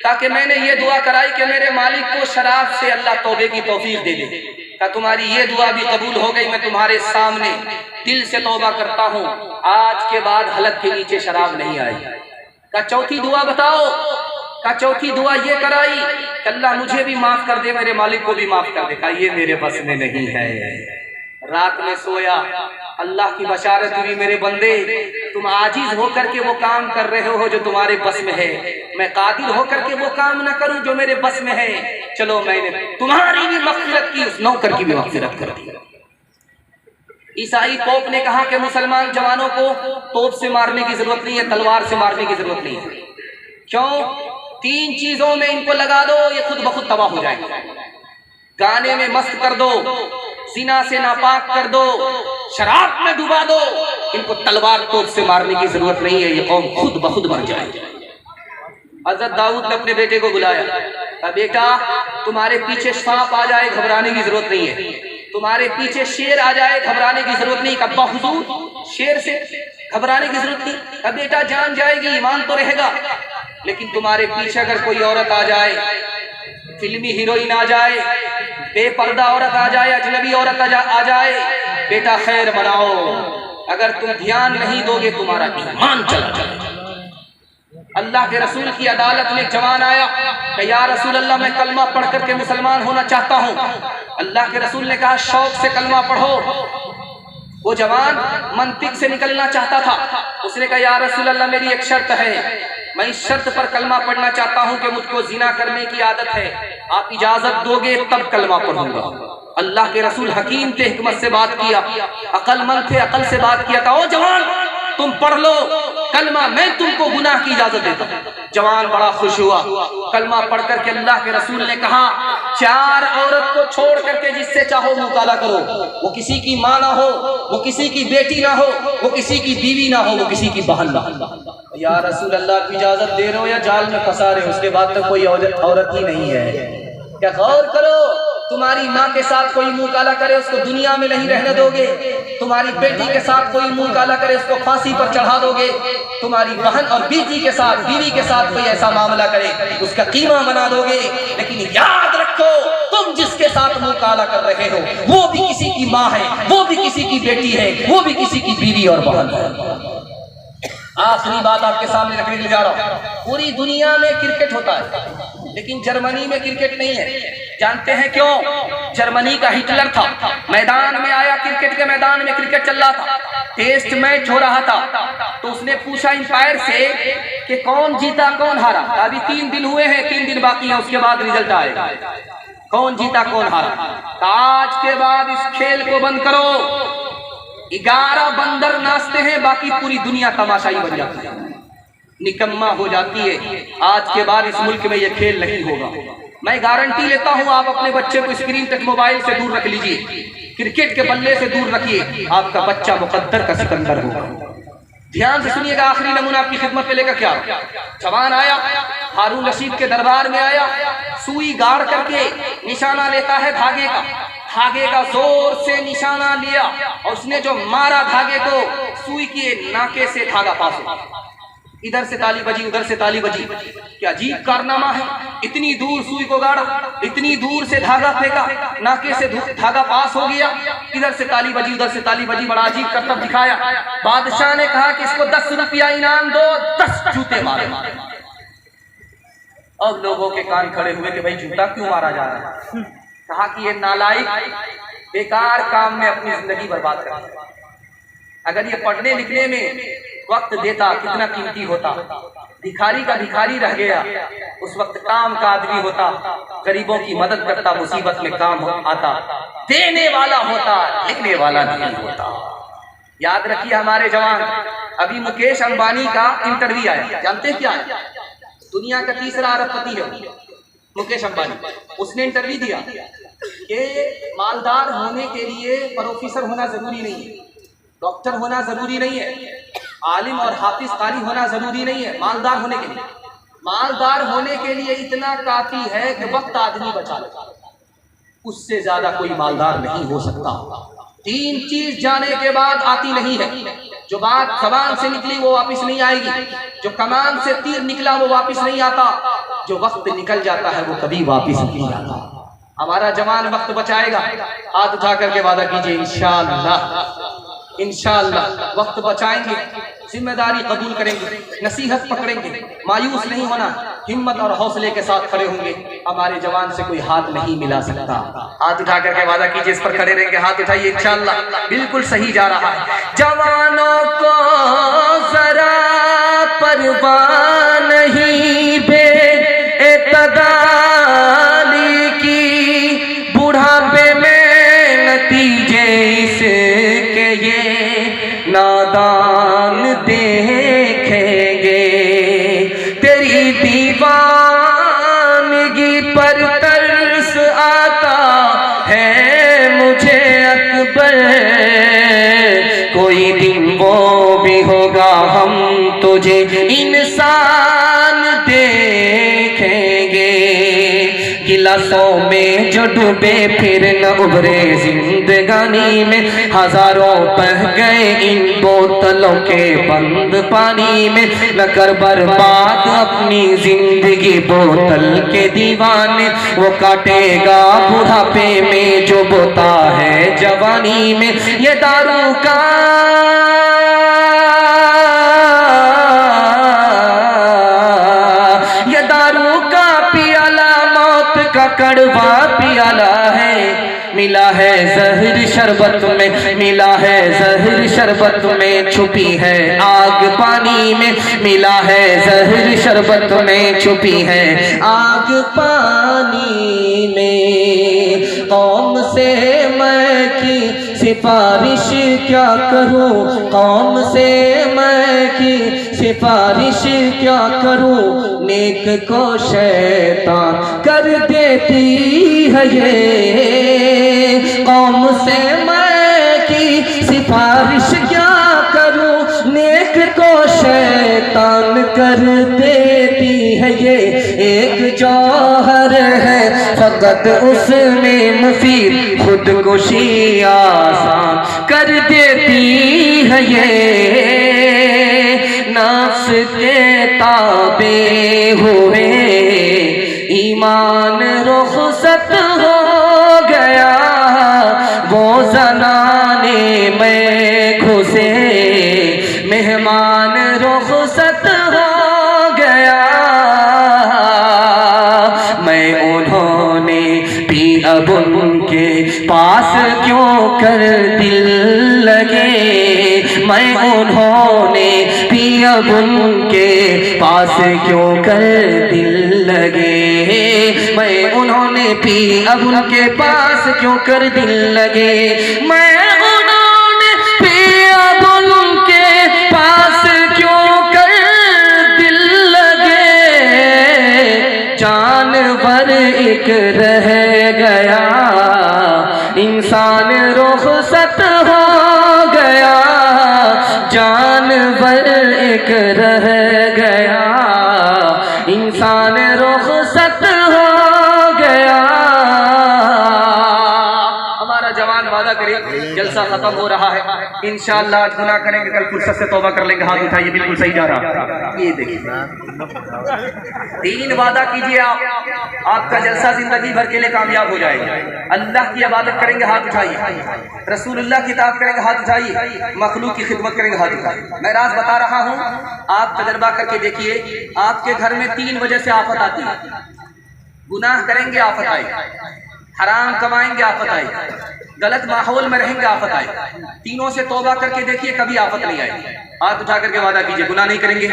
ताकि मैंने ये दुआ कराई कि मेरे मालिक को शराब से अल्लाह तौबे की तौफीक दे दे। का तुम्हारी ये दुआ भी कबूल हो गई, मैं तुम्हारे सामने दिल से तौबा करता हूँ, आज के बाद हलक के नीचे शराब नहीं आई। का चौथी दुआ बताओ? का चौथी दुआ ये कराई कि अल्लाह मुझे भी माफ कर दे, मेरे मालिक को भी माफ कर दे। का ये मेरे बस में नहीं है। रात में सोया, अल्लाह की बशारत हुई, मेरे बंदे तुम आजिज होकर के वो काम कर रहे हो जो तुम्हारे बस में है, मैं कादिर होकर के वो काम न करूं जो मेरे बस में है। चलो मैंने तुम्हारी भी मग़फ़िरत की, उस नौकर की भी मग़फ़िरत कर दी। ईसाई पोप ने कहा कि मुसलमान जवानों को तोप से मारने की जरूरत नहीं है, तलवार से मारने की जरूरत नहीं है। क्यों? 3 चीजों में इनको लगा दो, ये खुद ब खुद तबाह हो जाएगा। गाने में मस्त कर दो, जिना से नापाक कर दो, शराब में डुबा दो, इनको तलवार तोप से मारने की जरूरत नहीं है, ये कौम खुद ब खुद मर जाएगी। हजरत दाऊद ने अपने बेटे को बुलाया, बेटा तुम्हारे पीछे सांप आ जाए घबराने की जरूरत नहीं है, तुम्हारे पीछे शेर आ जाए घबराने की जरूरत नहीं। अब्बा हुजूर शेर से घबराने की जरूरत नहीं, अब बेटा जान जाएगी, ईमान तो रहेगा, लेकिन तुम्हारे पीछे अगर कोई औरत आ जाए, फिल्मी हीरोइन आ जाए, बेपर्दा औरत आ जाए, अजनबी औरत आ जाए, बेटा खैर मनाओ, अगर तुम ध्यान नहीं दोगे तुम्हारा ईमान चला जाएगा। अल्लाह के रसूल की अदालत में जवान आया कि या रसूल अल्लाह मैं कलमा पढ़ करके मुसलमान होना चाहता हूँ। अल्लाह के रसूल ने कहा शौक से कलमा पढ़ो। वो जवान मंतिक से निकलना चाहता था, उसने कहा या रसूल अल्लाह मेरी एक शर्त है, मैं इस शर्त पर कलमा पढ़ना चाहता हूँ कि मुझको जिना करने की आदत है, आप इजाजत दोगे तब कलमा पढ़ूंगा। अल्लाह के रसूल हकीम थे, हिकमत से बात किया, अकलमंद थे, अकल से बात किया। ओ जवान तुम पढ़ लो कलमा, मैं तुमको गुनाह की इजाजत देता हूँ। जवान बड़ा खुश हुआ, कलमा पढ़ करके अल्लाह के रसूल ने कहा 4 औरत को छोड़ करके जिससे चाहो मुकाला करो, वो किसी की माँ ना हो, वो किसी की बेटी ना हो, वो किसी की बीवी ना हो, वो किसी की बहन ना हो। या रसूल अल्लाह की इजाजत दे रहे हो या जाल में फंसा रहे हो, उसके बाद तो कोई औरत ही नहीं है। क्या गौर करो, तुम्हारी माँ के साथ कोई मुंह काला करे उसको दुनिया में नहीं रहने दोगे, तुम्हारी बेटी के साथ कोई मुंह काला करे उसको फांसी पर चढ़ा दोगे, तुम्हारी बहन और बीवी के साथ कोई ऐसा मामला करे उसका कीमा बना दोगे। लेकिन याद रखो तुम जिसके साथ मुंह काला कर रहे हो वो भी किसी की माँ है, वो भी किसी की बेटी है, वो भी किसी की बीवी और बहन है। आखिरी बात आपके सामने रखने के लिए जा रहा हूं। पूरी दुनिया में क्रिकेट होता है लेकिन जर्मनी में क्रिकेट नहीं है। जानते हैं क्यों? जर्मनी का हिटलर था, मैदान में आया, क्रिकेट के मैदान में क्रिकेट चल रहा था, टेस्ट मैच हो रहा था, तो उसने पूछा अंपायर से कि कौन जीता कौन हारा। अभी 3 दिन हुए हैं, 3 दिन बाकी है, उसके बाद रिजल्ट आएगा, कौन जीता कौन हारा। तो आज के बाद इस खेल को बंद करो, 11 बंदर नाचते हैं, बाकी पूरी दुनिया तमाशाई बन जाती है, निकम्मा हो जाती है। आज के बाद इस मुल्क में यह खेल नहीं होगा। मैं गारंटी लेता हूं, आप अपने बच्चे को स्क्रीन तक मोबाइल से दूर रख लीजिए, क्रिकेट के बल्ले से दूर रखिए, आपका बच्चा मुकद्दर का सिकंदर होगा। ध्यान से सुनिएगा, आखिरी नमूना आपकी खिदमत में लेकर क्या जवान आया, हारून रशीद के दरबार में आया, सुई गाड़ करके निशाना लेता है धागे का जोर से निशाना लिया और उसने जो मारा धागे को, सुई के नाके से धागा पास हुआ। इधर से ताली बजी, उधर से ताली बजी। क्या अजीब कारनामा है, इतनी दूर सुई को गाड़ा, इतनी दूर से धागा फेंका, नाके से धागा पास हो गया, इधर से ताली बजी, उधर से ताली बजी, बड़ा अजीब करतब दिखाया। बादशाह ने कहा कि इसको 10 रुपया इनाम दो, 10 जूते मारे। अब लोगों के कान खड़े हुए कि भाई जूता क्यों मारा जा रहा है। कहा कि ये नालायक बेकार काम में अपनी जिंदगी बर्बाद कर रहा है, अगर ये पढ़ने लिखने में वक्त देता कितना कीमती होता। भिखारी का भिखारी रह गया, उस वक्त काम का आदमी होता, गरीबों की मदद करता, मुसीबत में काम आता, देने वाला होता, लिखने वाला नहीं होता। याद रखिए हमारे जवान, अभी मुकेश अंबानी का इंटरव्यू आया, जानते क्या है? दुनिया का 3रा अरबपति है मुकेश अंबानी। उसने इंटरव्यू दिया कि मालदार होने के लिए प्रोफेसर होना जरूरी नहीं है, डॉक्टर होना जरूरी नहीं है, आलिम और हाफिज कारी होना जरूरी नहीं है मालदार होने के लिए। मालदार होने के लिए इतना काफी है कि वक्त आदमी बचा ले, उससे ज्यादा कोई मालदार नहीं हो सकता। 3 चीज जाने के बाद आती नहीं है। जो बात जबान से निकली वो वापस नहीं आएगी, जो कमान से तीर निकला वो वापस नहीं आता, जो वक्त निकल जाता है वो कभी वापस नहीं आता। हमारा जवान वक्त बचाएगा, हाथ उठा करके वादा कीजिए इंशाअल्लाह, इंशाअल्लाह वक्त बचाएंगे, जिम्मेदारी कबूल करेंगे, नसीहत पकड़ेंगे, मायूस नहीं होना, हिम्मत और हौसले के साथ खड़े होंगे। हमारे जवान से कोई हाथ नहीं मिला सकता। हाथ उठा करके वादा कीजिए, इस पर खड़े रहेंगे, हाथ उठाइए, इंशाअल्लाह बिल्कुल सही जा रहा है। जवानों को जरा परवाह नहीं बेतदाली की, बुढ़ापे में नतीजे इसके ये नादान देखेंगे। तेरी में जो डूबे फिर न उभरे जिंदगानी में, हजारों बह गए इन बोतलों के बंद पानी में। न कर बर्बाद अपनी जिंदगी बोतल के दीवाने, वो काटेगा बुढ़ापे में जो बोता है जवानी में। ये दारू का कड़वा पियाला है, मिला है जहर शरबत में, मिला है जहर शरबत में, छुपी है आग पानी में। मिला है जहर शरबत में, छुपी है आग पानी में। कौम से मैं की सिफारिश क्या करूं, कौम से मैं की सिफारिश क्या करूं, नेक को शैतान कर देती है ये। कौम से मैं की सिफारिश क्या करूं, नेक को शैतान कर देती है ये। एक जौहर है फकत उसमें मुफीद, खुदकुशी आसान कर देती है ये। नफ्स के ताबे हुए ईमान रुखसत हो गया, वो ज़नाने में घुसे मेहमान रुखसत हो गया। मैं उन्होंने पी अब उनके पास क्यों कर दिल लगे, मैं उन्होंने पी अब उनके पास क्यों कर दिल लगे। मैं उन्होंने पी अब उनके पास क्यों कर दिल लगे। मैं उन्होंने पी अब उनके पास क्यों कर दिल लगे। जानवर एक रह गया, इंसान रुखसत हो गया। जानवर एक रह गया, इंसान रुखसत हो गया। हमारा जवान वादा करे, जलसा खत्म हो रहा है, इंशाअल्लाह आज गुनाह करेंगे, कल फुर्सत से तौबा कर लेंगे। हाथ उठाइए, बिल्कुल सही जा रहा। ये देखिए 3 वादा कीजिए आपका जलसा जिंदगी भर के लिए कामयाब हो जाएगा। अल्लाह की इबादत करेंगे, हाथ उठाइए। रसूलुल्लाह की इताअत करेंगे, हाथ उठाइए। मखलूक की खिदमत करेंगे, हाथ उठाइए। मैं राज बता रहा हूँ, आप तजर्बा करके देखिए। आपके घर में 3 वजह से आफत आती है। गुनाह करेंगे, आफत आएगी। हराम कमाएंगे, आफत आएगी। गलत माहौल में रहेंगे, आफत आएगी। तीनों से तौबा करके देखिए, कभी आफत नहीं आएगी। हाथ उठा करके वादा कीजिए, गुनाह नहीं करेंगे,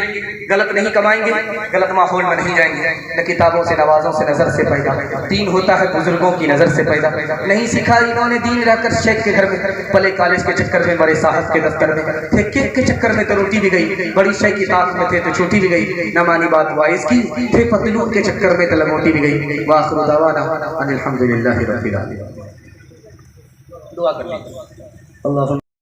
गलत नहीं कमाएंगे, गलत माहौल में नहीं जाएंगे। न किताबों से, नवाजों से, नजर से पैदा। दीन होता है बुजुर्गों की नजर से पैदा। नहीं सीखा इन्होंने दीन रहकर शेख के घर में, पले कॉलेज के चक्कर में, बड़े साहब के दफ्तर में थे, केक के चक्कर में तो रोटी भी गई, बड़ी शेख की ताकत में थे तो छोटी भी गई। न मानी बात वाइज की, थे पतलून के चक्कर में तो लंगोटी भी गई। वाखिरु दावाना अनिल हम्दुलिल्लाहि रब्बिल आलमीन। दुआ कर लीजिए। अल्लाह